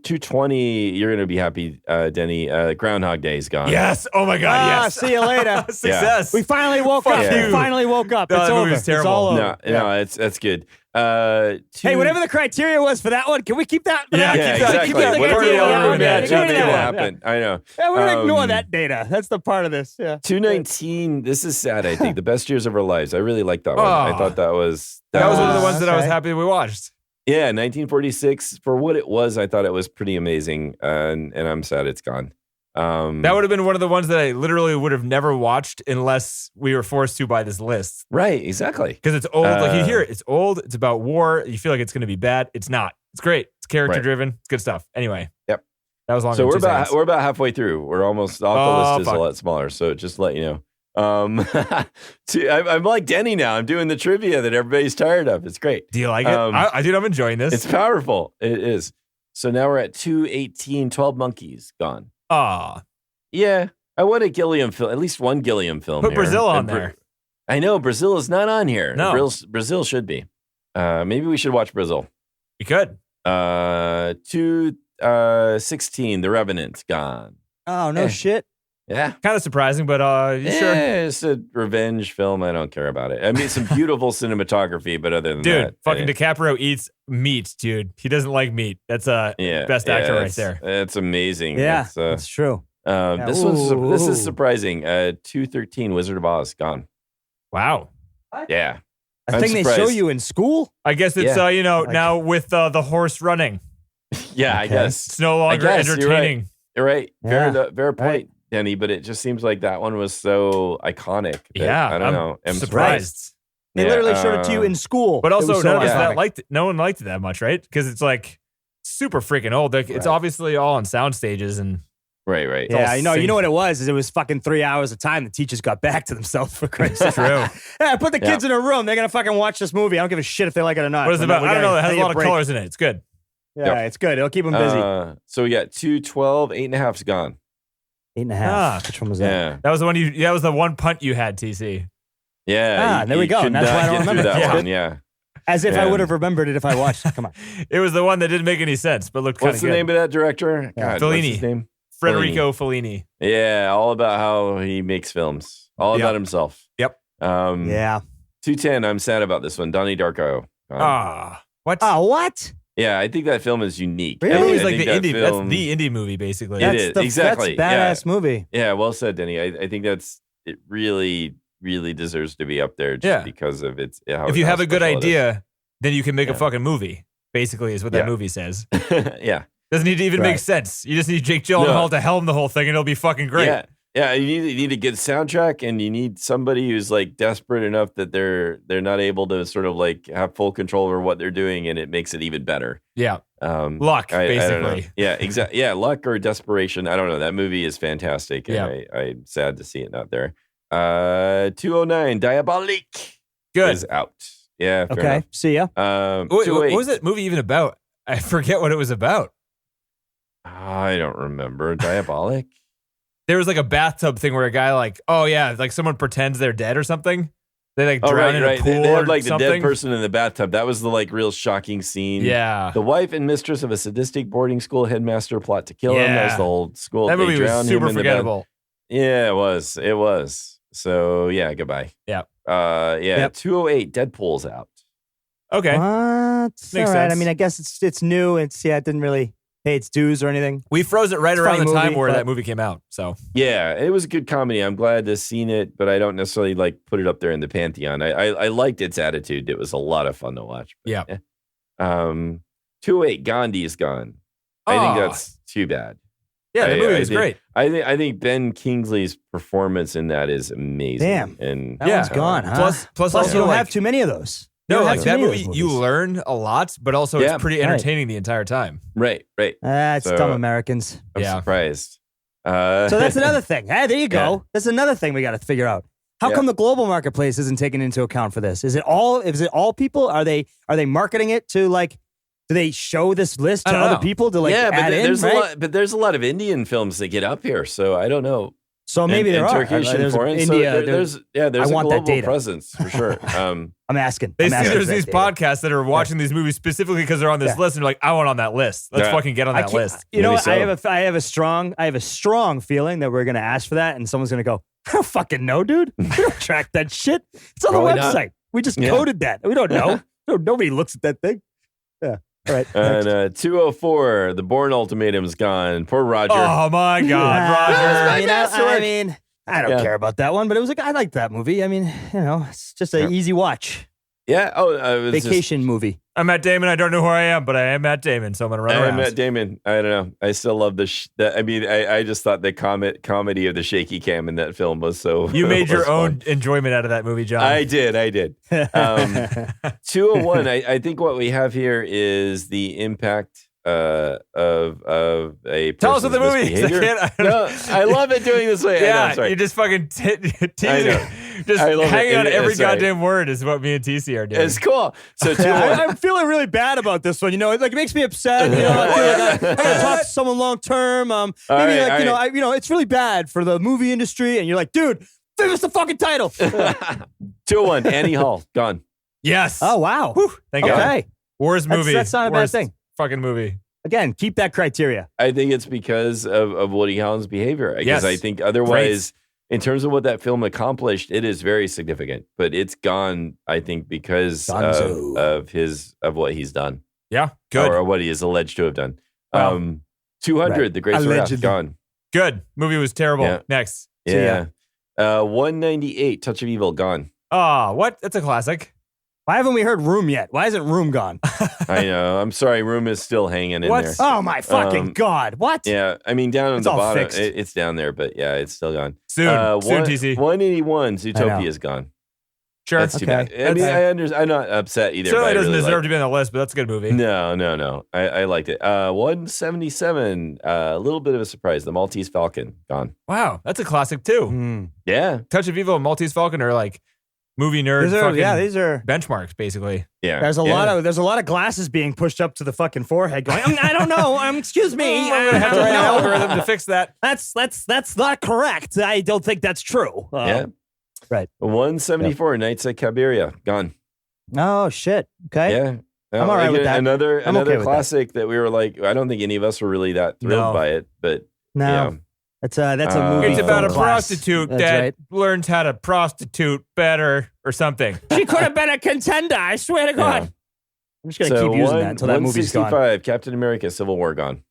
220. You're gonna be happy, Denny. Groundhog Day is gone. Yes. Oh my God. Yes. See you later. Success. We finally woke up. you. We finally woke up. No, It's that over. movie was terrible. It's all over. No, that's good. Hey, whatever the criteria was for that one, can we keep that? Yeah, exactly. keep that Whatever criteria. the other one Yeah, is, keep anything that will one. happen. I know. Yeah, we're gonna ignore that data. That's the part of this. Yeah. 219. This is sad. I think the best years of our lives. I really like that one. I thought that was That was one of the ones that I was Okay. happy we watched. Yeah, 1946. For what it was, I thought it was pretty amazing, and I'm sad it's gone. That would have been one of the ones that I literally would have never watched unless we were forced to by this list. Right, exactly. Because it's old. Like you hear it. It's old. It's about war. You feel like it's going to be bad. It's not. It's great. It's character driven. It's good stuff. Anyway. Yep. That was long. So we're about halfway through. We're almost off the list. Is a lot smaller. So just to let you know. I'm like Denny now. I'm doing the trivia that everybody's tired of. It's great. Do you like it? I'm enjoying this. It's powerful. It is. So now we're at 218. 12 Monkeys gone. Yeah, I want a Gilliam film, at least one Gilliam film. Put here. Brazil on there. I know Brazil is not on here. No, Brazil should be. Maybe we should watch Brazil. We could. 216, The Revenant gone. Oh no shit. Yeah, Kind of surprising, but you sure? It's a revenge film. I don't care about it. I mean, some beautiful cinematography, but other than Dude, that, fucking DiCaprio eats meat, dude. He doesn't like meat. That's best actor right there. It's amazing. Yeah, It's, that's true. this is surprising. 213, Wizard of Oz gone. Wow. Yeah. A I'm thing they show surprised. you in school. I guess it's now with the horse running. Yeah, I Okay. guess. It's no longer I guess, entertaining. You're right. Yeah. Fair point, Denny, but it just seems like that one was so iconic. that Yeah, I don't know. I'm surprised. They literally showed it to you in school. But It also, was so none of us that iconic. liked it. No one liked it that much, right? Because it's like super freaking old. Like, it's obviously all on sound stages and Right. Yeah, all you know synced. what it was? Is it was fucking 3 hours of time. The teachers got back to themselves for Christ's sake. True. Yeah, put the kids in a room. They're gonna fucking watch this movie. I don't give a shit if they like it or not. What is it about? I don't know. It has a lot of break. colors in it. It's good. Yeah, it's good. It'll keep them busy. So we got 212, 8.5's gone. 8.5. Which one was that? Yeah. That was the one that was the one punt you had, TC. Yeah. there we go. could And that's not why I don't get through remember. that Yeah. one. Yeah. As if I Man. would have remembered it if I watched it. Come on. It was the one that didn't make any sense, but looked kind of What's good. the name of that director? God, Fellini. what's his name? Federico Fellini. Yeah, all about how he makes films. All about himself. Yep. Yeah. 210, I'm sad about this one. Donnie Darko. What? Oh, what? Yeah, I think that film is unique. Really? I That movie's think like the that indie. film- That's the indie movie, basically. It is, exactly. That's badass movie. Yeah, well said, Denny. I think it really, really deserves to be up there just because of its. If you have a good special it is. idea, then you can make a fucking movie. Basically, is what that movie says. Yeah. Doesn't need to even make sense. You just need Jake Gyllenhaal to helm the whole thing, and it'll be fucking great. Yeah. You need a good soundtrack, and you need somebody who's like desperate enough that they're not able to sort of like have full control over what they're doing, and it makes it even better. Yeah. I Luck, don't know. basically. Yeah, exactly. Yeah, luck or desperation. I don't know. That movie is fantastic. And Yeah. I'm sad to see it not there. 209, Diabolique Good. is out. Yeah. Fair Okay. enough. See ya. What 208. was that movie even about? I forget what it was about. I don't remember. Diabolic? There was like a bathtub thing where a guy like someone pretends they're dead or something. They like drown in a pool They or had like the something. dead person in the bathtub. That was the like real shocking scene. Yeah. The wife and mistress of a sadistic boarding school headmaster plot to kill him. That was Yeah. the whole school. That They movie was drowned him super in the forgettable. Yeah, it was. It was. So yeah, goodbye. Yeah. 208, Deadpool's out. Okay. What? Makes All right. sense. I mean, I guess it's new. It didn't really pay its dues or anything. We froze it right It's a around funny the time movie, where but- that movie came out. So Yeah, it was a good comedy. I'm glad to have seen it, but I don't necessarily like put it up there in the pantheon. I liked its attitude. It was a lot of fun to watch. But, Yeah. 208, Gandhi is gone. I think that's too bad. yeah, the movie I was think- great. I think Ben Kingsley's performance in that is amazing. Damn. And That one's gone, huh? Plus Plus, also you don't like, have too many of those. No, don't like have that too many of movie, those you movies. learn a lot, but also Yeah, it's pretty right. entertaining the entire time. Right. It's So- dumb Americans. I'm Yeah. surprised. So that's another thing. Hey, there you go. Yeah. That's another thing we got to figure out. How Yeah. come the global marketplace isn't taken into account for this? Is it all people? Are they marketing it to like? Do they show this list I to don't other know. people to like yeah, but add in? there's right? a lot. But there's a lot of Indian films that get up here, so I don't know. So maybe and there are. Turkish and There's foreign. India. So there's I a want that global data. presence for sure. I'm asking. They I'm see asking there's for that these data. podcasts that are watching these movies specifically because they're on this Yeah. list, and they're like, I want on that list. Let's Yeah. fucking get on I that can't- list. You know, Maybe what? so. I have a strong feeling that we're going to ask for that, and someone's going to go, I don't fucking know, dude. We don't track that shit. It's on the Probably not. website. We just Yeah. coded that. We don't know. Nobody looks at that thing. Yeah. All right. next. And 204, the Bourne Ultimatum's gone. Poor Roger. Oh my God, I Roger. mean, I don't Yeah. care about that one, but it was like I liked that movie. I mean, it's just an easy watch Yeah. Oh, it was vacation movie. I'm Matt Damon. I don't know who I am, but I am Matt Damon, so I'm gonna run I around. Matt Damon. I don't know. I still love I mean, I just thought the comedy of the shaky cam in that film was so. You made your was own fun. enjoyment out of that movie, John. I did. 201. I think what we have here is the impact of a Tell us what the person's movie is. misbehavior. No, I love it doing this way. I know, Yeah, I'm sorry. you just fucking I teasing, know. just I love it. hanging on every Sorry. goddamn word is what me and TC are doing. It's cool. So 201. I'm feeling really bad about this one. It makes me upset. I feel like I gotta talk to someone long term. Maybe it's really bad for the movie industry. And you're like, dude, give us the fucking title. 201. Annie Hall gone. Yes. Oh wow. Whew. Thank God. Okay. Worst movie. That's not a bad Worst thing. Fucking movie. Again, keep that criteria. I think it's because of Woody Allen's behavior. Because Yes. I think otherwise, in terms of what that film accomplished, it is very significant. But it's gone, I think, because Gonzo. of what he's done. Yeah. Good. Or what he is alleged to have done. Wow. 200, Right. The Great Wrath, Allegedly. gone. Good. Movie was terrible. Yeah. Next. See Yeah. 198, Touch of Evil, gone. Oh, what? That's a classic. Why haven't we heard Room yet? Why isn't Room gone? I know. I'm sorry. Room is still hanging in What? there. Oh my fucking God. What? Yeah. I mean, down on It's the all bottom, fixed. it's down there, but yeah, it's still gone. Soon. Soon, TC. 181, I Zootopia know. is gone. Sure. That's too Okay. bad. I mean, I'm not upset either. Certainly but I doesn't really deserve like to be on the list, but that's a good movie. No. I liked it. 177, a little bit of a surprise. The Maltese Falcon, gone. Wow. That's a classic too. Hmm. Yeah. Touch of Evil and Maltese Falcon are like movie nerd fucking These are. benchmarks, basically. Yeah. There's a Yeah. lot of glasses being pushed up to the fucking forehead, going. I don't know. Excuse me. I'm gonna have to write an No. algorithm to fix that. That's not correct. I don't think that's true. Yeah. Right. 174, Nights at Cabiria, gone. Oh shit. Okay. Yeah. I'm all right with that. Another I'm okay with that. classic that we were like, I don't think any of us were really that thrilled No. by it, but No. yeah. That's a movie. It's about a film class. prostitute That's that right. learns how to prostitute better or something. She could have been a contender. I swear to God. Yeah. I'm just gonna keep using that until that movie's gone. 165, Captain America, Civil War, gone.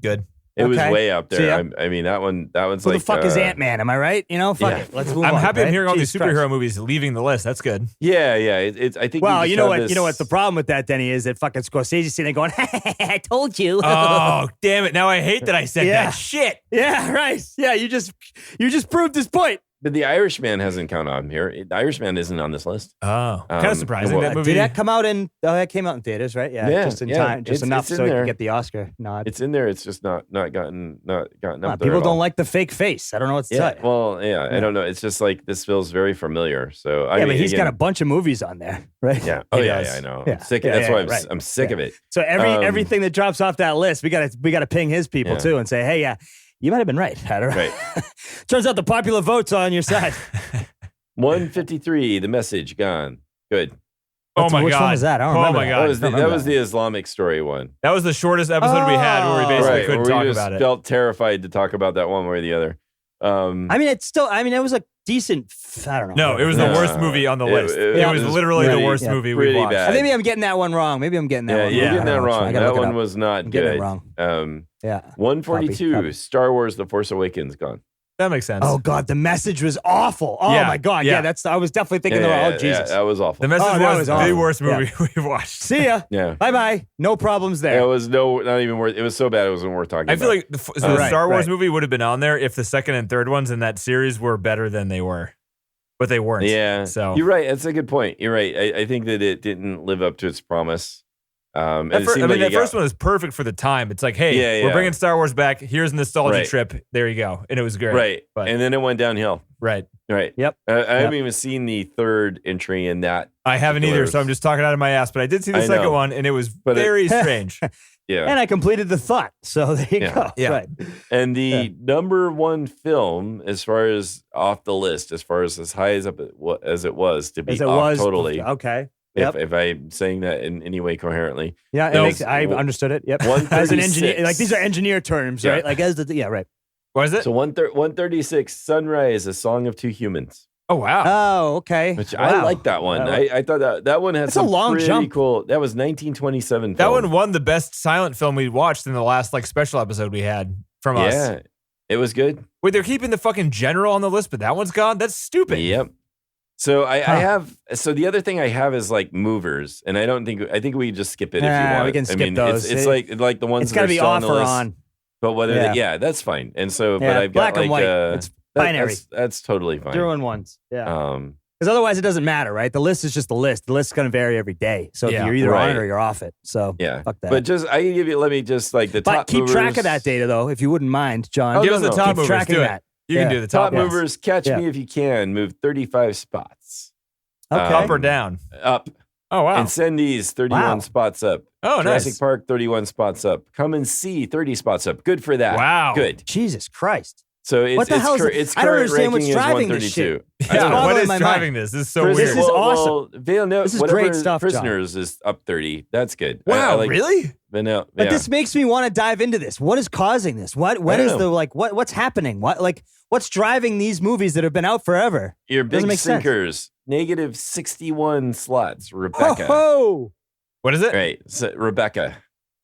Good. It was Okay. way up See there. ya. I mean, that one's Who like the fuck is Ant-Man? Am I right? Fuck Yeah. it. Let's move I'm on. happy I'm right? hearing all these Jesus superhero Christ. movies leaving the list. That's good. Yeah. It's. I think. Well, we you just know have what? this- The problem with that, Denny, is that fucking Scorsese sitting there going, "I told you." Oh, damn it. Now I hate that I said Yeah. that shit. Yeah, right. Yeah, you just proved his point. But the Irishman hasn't come on here. The Irishman isn't on this list. Oh, kind of surprising well, that movie. Did that come out in? Oh, that came out in theaters, right? Yeah, Yeah, just in yeah. time, just It's- enough it's in so he there. could get the Oscar nod. It's in there. It's just not gotten up there. People at don't all. like the fake face. I don't know what to Yeah. tell you. Well, yeah. I don't know. It's just like this feels very familiar. So I yeah, mean, but he's again, got a bunch of movies on there, right? Yeah. Oh He yeah. does. I know. Yeah. I'm sick. Yeah, That's yeah, why right. I'm sick of it. So Um, everything that drops off that list, we gotta ping his people Yeah. too and say, hey, yeah, you might have been right. I don't know. Right. Turns out the popular vote's on your side. 153. The Message, gone. Good. Oh my Which God. one was that? I don't Oh remember my that. God. That was I don't that remember was the Islamic story one. That was the shortest episode we had where we basically Right. couldn't where talk we just about it. felt terrified to talk about that one way or the other. I mean, it was a decent. I don't know. No, it was the No. worst movie on the It- list. it It was was literally pretty- the worst yeah, movie we've pretty watched. bad. Maybe I'm getting that one wrong. Yeah, you're I getting don't that know. wrong. I gotta That look it one up. was not I'm getting good. it wrong. Yeah. 142. Copy. Star Wars: The Force Awakens, gone. That makes sense. Oh God, the message was awful. Oh Yeah, my God, yeah. I was definitely thinking, Yeah, oh Jesus. that was awful. The Message Oh, that was was the awful. worst Yeah. movie we've watched. See ya. Yeah. Bye bye. No problems It there. was not even worth. It was so bad it wasn't worth talking I about. feel like the Right, Star Wars right. movie would have been on there if the second and third ones in that series were better than they were. but they weren't. Yeah. So you're right. That's a good point. You're right. I think that it didn't live up to its promise. that first one was perfect for the time. It's like, hey, we're bringing Star Wars back. Here's a nostalgia trip. There you go. And it was great. Right. But, and then it went downhill. Right. Yep. I haven't even seen the third entry in that. I haven't either, so I'm just talking out of my ass. But I did see the second one, and it was very strange. Yeah. And I completed the thought. So there you go. Yeah. Right. And the number one film, as far as off the list, as high as it was to be off totally. Okay. If I'm saying that in any way coherently. Yeah, I understood it. Yep. As an engineer, like these are engineer terms, right? Like right. What is it? So 136, Sunrise, A Song of Two Humans. Oh, wow. Oh, okay. Which I like that one. I thought that one had some a long pretty jump. cool. That was 1927 That film. one won the best silent film we watched in the last special episode we had from us. Yeah, it was good. Wait, they're keeping the fucking General on the list, but that one's gone? That's stupid. Yep. So I have. So the other thing I have is movers, and I think we just skip it if you want. We can skip those. It's like the ones it's that are be still off on the or list. on. But whether that's fine. And so, but I've black got and white. It's binary. That's totally fine. 0 and 1s. Yeah. Because otherwise it doesn't matter, right? The list is just the list. The list is going to vary every day. So you're either on it or you're off it. So fuck that. But let me just the top keep movers. track of that data though, if you wouldn't mind, John. Give us the top movers. Tracking do it. that. You can do the top movers. Catch me if you can. Move 35 spots. Okay. Up or down? Up. Oh, wow. Incendies, 31 spots up. Oh, Jurassic nice. Park, 31 spots up. Come and See, 30 spots up. Good for that. Wow. Good. Jesus Christ. So what the hell is its I don't current understand what's ranking is driving this 132. shit. Yeah, what is my driving mind. this? This is so Prisoners- weird. This is awesome. Villeneuve, This is whatever, great stuff, John. Prisoners is up 30. That's good. Wow, really? Villeneuve, But this makes me want to dive into this. What is causing this? What's happening? What's driving these movies that have been out forever? Your big make sense. sinkers, negative 61 slots. Rebecca. Oh, What is it? Right. So, Rebecca.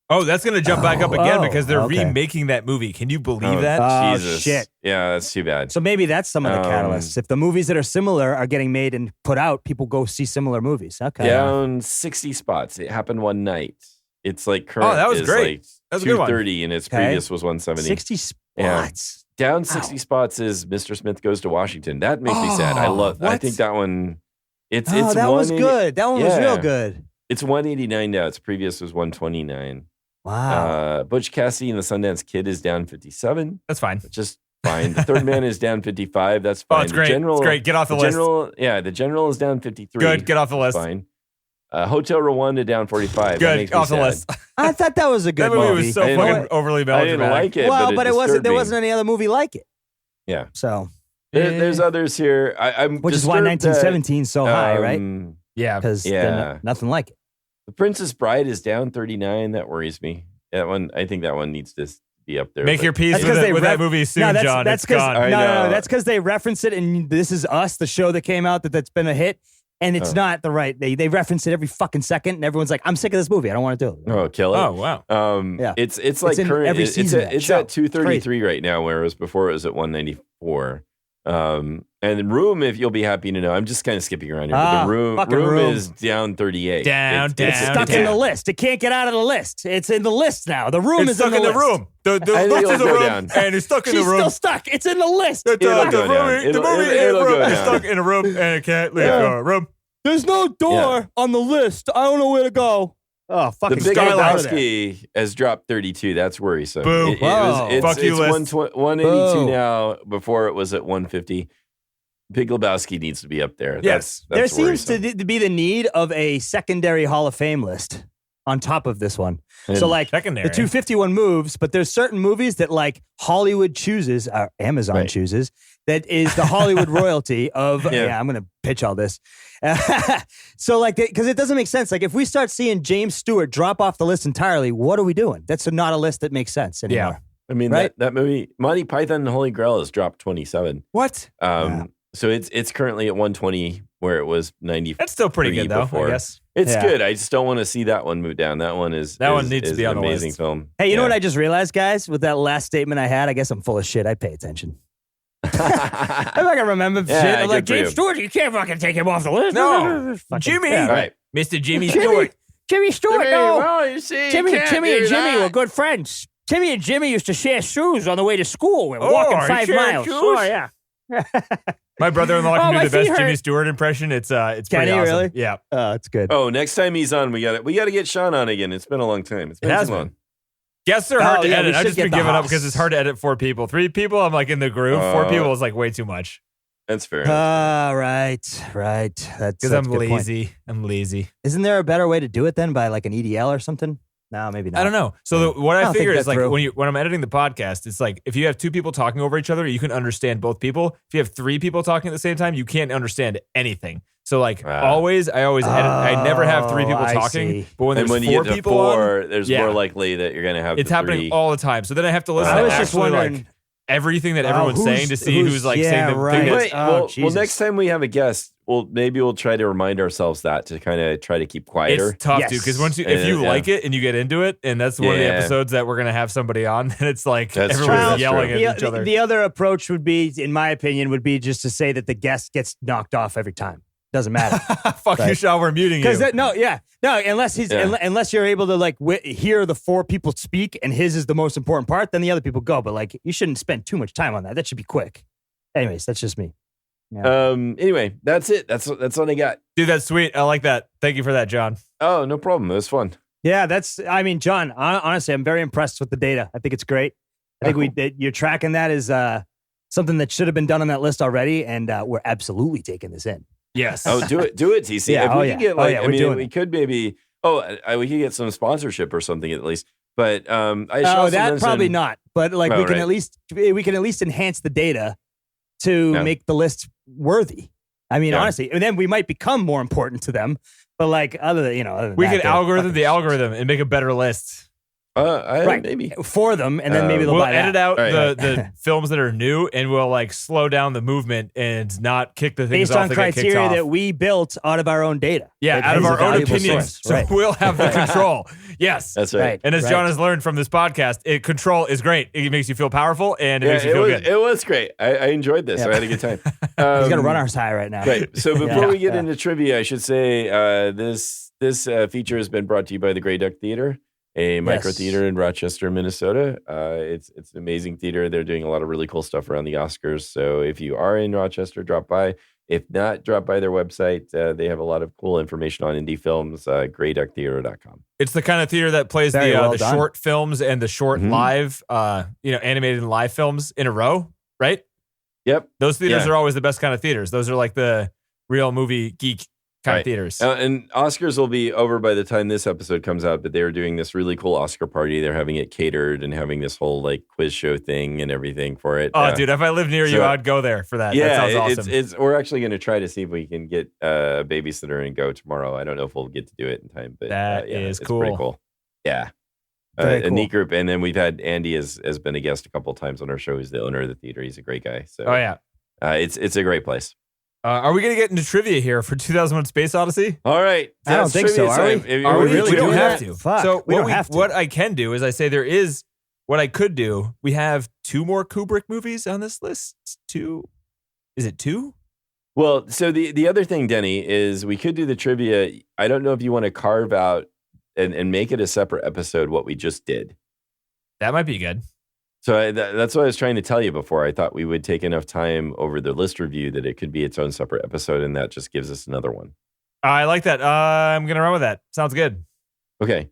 Oh, that's going to jump back up again because they're okay. remaking that movie. Can you believe that? Oh, Jesus. shit. Yeah, that's too bad. so maybe that's some of the catalysts. If the movies that are similar are getting made and put out, people go see similar movies. Okay. Down 60 spots. It happened one night. It's current. Oh, that was is great. That was a good one. 230 and its previous was 170. 60 spots. Down 60 spots is Mr. Smith Goes to Washington. That makes me sad. I think that one. It's that was good. That one was real good. It's 189 now. Its previous was 129. Wow. Butch Cassidy and the Sundance Kid is down 57. That's fine. Which is fine. The Third Man is down 55. That's fine. Oh, it's great. It's great. Get off the list. The General is down 53. Good. Get off the list. Fine. Hotel Rwanda down 45. Good. Off the list. I thought that was a good That movie was so fucking overly melodramatic. I didn't like it. Well, but it wasn't. There disturbed wasn't any other movie like it. Yeah. So there's others here. which is why 1917 is so high, right? Yeah. Because nothing like it. The Princess Bride is down 39. That worries me. That one, I think that one needs to be up there. Make your peace with that movie soon, John. That's it's gone. No. That's because they reference it in This Is Us, the show that came out that's been a hit. And it's not the right. They reference it every fucking second, and everyone's like, "I'm sick of this movie. I don't want to do it." Oh, kill it! Oh, wow. Yeah. It's like in current. every It's season of at that show. 233 right now, whereas before it was at 194. And Room, if you'll be happy to know, I'm just kind of skipping around here. But the Room is down 38. It's stuck in the list. It can't get out of the list. It's in the list now. The Room is stuck in the list. room. The list is a room, and it's stuck in the room. She's still stuck. It's in the list. The movie is stuck in a room, and it can't leave the room. There's no door on the list. I don't know where to go. Oh, fucking The Big Skylar. Lebowski has dropped 32. That's worrisome. Boo. Fuck you, it's list. 182 now. Before it was at 150. Big Lebowski needs to be up there. Yes. That's There seems worrisome. to be the need of a secondary Hall of Fame list on top of this one. So like secondary. the 251 moves, but there's certain movies that like Hollywood chooses, or Amazon chooses, that is the Hollywood royalty of, I'm going to pitch all this. So like, because it doesn't make sense. Like if we start seeing James Stewart drop off the list entirely, what are we doing? That's not a list that makes sense anymore. Yeah. I mean, right? that movie, Monty Python and the Holy Grail has dropped 27. What? So it's currently at 120 where it was 90. That's still pretty good, though, before. I guess. It's good. I just don't want to see that one move down. That one needs to be on an the amazing list. film. Hey, you know what I just realized, guys? With that last statement I had, I guess I'm full of shit. I pay attention. I'm not gonna remember shit. I'm like, James Stewart, you can't fucking take him off the list. No. Jimmy. Yeah, right. Mr. Jimmy Stewart. Jimmy Stewart, no. Well, you see, Timmy and Jimmy were good friends. Timmy and Jimmy used to share shoes on the way to school. We were walking 5 miles. Shoes? Oh, yeah. My brother-in-law Oh, can my do the best feet Jimmy hurt. Stewart impression. It's Can pretty he awesome. really? Yeah. Oh, it's good. Oh, next time he's on, we got to get Sean on again. It's been a long time. It's been It has too long. been. Guests are hard to yeah, we edit. I've should just get been the giving up host. because it's hard to edit 4 people. 3 people, I'm like in the groove. 4 people is like way too much. That's fair. Right. That's Because a I'm good point. lazy. I'm lazy. Isn't there a better way to do it then by like an EDL or something? No, maybe not. I don't know. So what I I don't figure think is that like through. when I'm editing the podcast, it's like if you have 2 people talking over each other, you can understand both people. If you have 3 people talking at the same time, you can't understand anything. So like I always edit. I never have 3 people I talking. see. But when And there's when 4 you get to people 4, on, there's yeah. more likely that you're going to have it's the happening 3. all the time. So then I have to listen I to was just actually wondering- like everything that everyone's who's- saying to see who's like saying the right. thing. Wait, Oh, well, Jesus. next time we have a guest, maybe we'll try to remind ourselves that to kind of try to keep quieter. It's tough, Yes. dude, because if you Yeah. like it and you get into it, and that's one of the Yeah. episodes that we're gonna have somebody on, then it's like That's true, everyone's that's yelling true. at each other. The other approach would be, in my opinion, would be just to say that the guest gets knocked off every time. Doesn't matter. Fuck you, Right. Shaw. We're muting you. Because unless you're able to like hear the 4 people speak and his is the most important part, then the other people go. But like, you shouldn't spend too much time on that. That should be quick. Anyways, that's just me. Anyway, that's it. That's all I got. Dude, that's sweet. I like that. Thank you for that, John. Oh, no problem. It was fun. Yeah, John, honestly, I'm very impressed with the data. I think it's great. I think you're tracking that as something that should have been done on that list already, and we're absolutely taking this in. Yes. Oh, do it, TC. Yeah, If we could get we're doing we it. could maybe. We could get some sponsorship or something at least. But I should also That mention- probably not. But like, Oh, we can right. at least enhance the data to Yeah. make the list worthy. I mean, Yeah. honestly, and then we might become more important to them. But like, other than we that, could they're algorithm fucking the algorithm and make a better list. Right. Maybe. for them, and then maybe they'll We'll buy edit that. out All right. the films that are new, and we'll like slow down the movement and not kick the things Based off on that get kicked criteria off. that we built out of our own data. Yeah, Like, out of it's a our own valuable opinions. source. So Right. we'll have the control. Yes. That's right. And as Right. John has learned from this podcast, control is great. It makes you feel powerful and it makes you feel good. It was great. I enjoyed this. Yeah. I had a good time. He's gonna run ours high right now. Right. So before Yeah. we get Yeah. into trivia, I should say this feature has been brought to you by the Grey Duck Theater, a micro Yes. theater in Rochester, Minnesota. It's an amazing theater. They're doing a lot of really cool stuff around the Oscars. So if you are in Rochester, drop by. If not, drop by their website. They have a lot of cool information on indie films. GreyDuckTheater.com. It's the kind of theater that plays Very well the done. short films and the short Mhm. live, animated and live films in a row, right? Yep. Those theaters Yeah. are always the best kind of theaters. Those are like the real movie geek kind Right. of theaters. And Oscars will be over by the time this episode comes out, but they were doing this really cool Oscar party. They're having it catered and having this whole like quiz show thing and everything for it. Oh, dude, if I lived near you, so- I'd go there for that. That Yeah, sounds awesome. it's we're actually going to try to see if we can get a babysitter and go tomorrow. I don't know if we'll get to do it in time, but That yeah, is it's cool. pretty cool. Yeah. Very A cool. neat group. And then we've had Andy has been a guest a couple of times on our show. He's the owner of the theater. He's a great guy. So Oh, yeah. it's a great place. Are we going to get into trivia here for 2001 Space Odyssey? All right. I don't that's think so, trivia are time. we? If- Are we really don't doing have that? to. Fuck, So we don't have to. What I can do is I say there is what I could do. We have 2 more Kubrick movies on this list. 2? Is it 2? Well, so the other thing, Denny, is we could do the trivia. I don't know if you want to carve out and make it a separate episode what we just did. That might be good. So that's what I was trying to tell you before. I thought we would take enough time over the list review that it could be its own separate episode, and that just gives us another one. I like that. I'm going to run with that. Sounds good. Okay.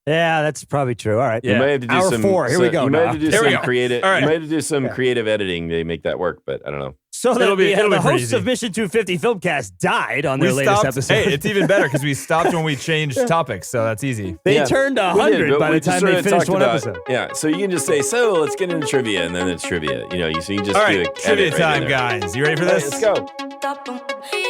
Yeah, that's probably true. All right. Yeah. You might have to do Hour some 4. Here we go, You might Noah. have to do Here we some go. creative. All right. You might have to do some Yeah. creative editing to make that work, but I don't know. So It'll be the pretty hosts easy. of Mission 250 Filmcast died on their We latest stopped. episode. Hey, it's even better because we stopped when we changed topics, so that's easy. They Yeah. turned We did, 100 but by we the just time sort they of finished talked one about- episode. Yeah, so you can just say, so let's get into trivia, and then it's trivia. So you can just All do right, a trivia edit right time, in there. guys. You ready for All right, this? let's go.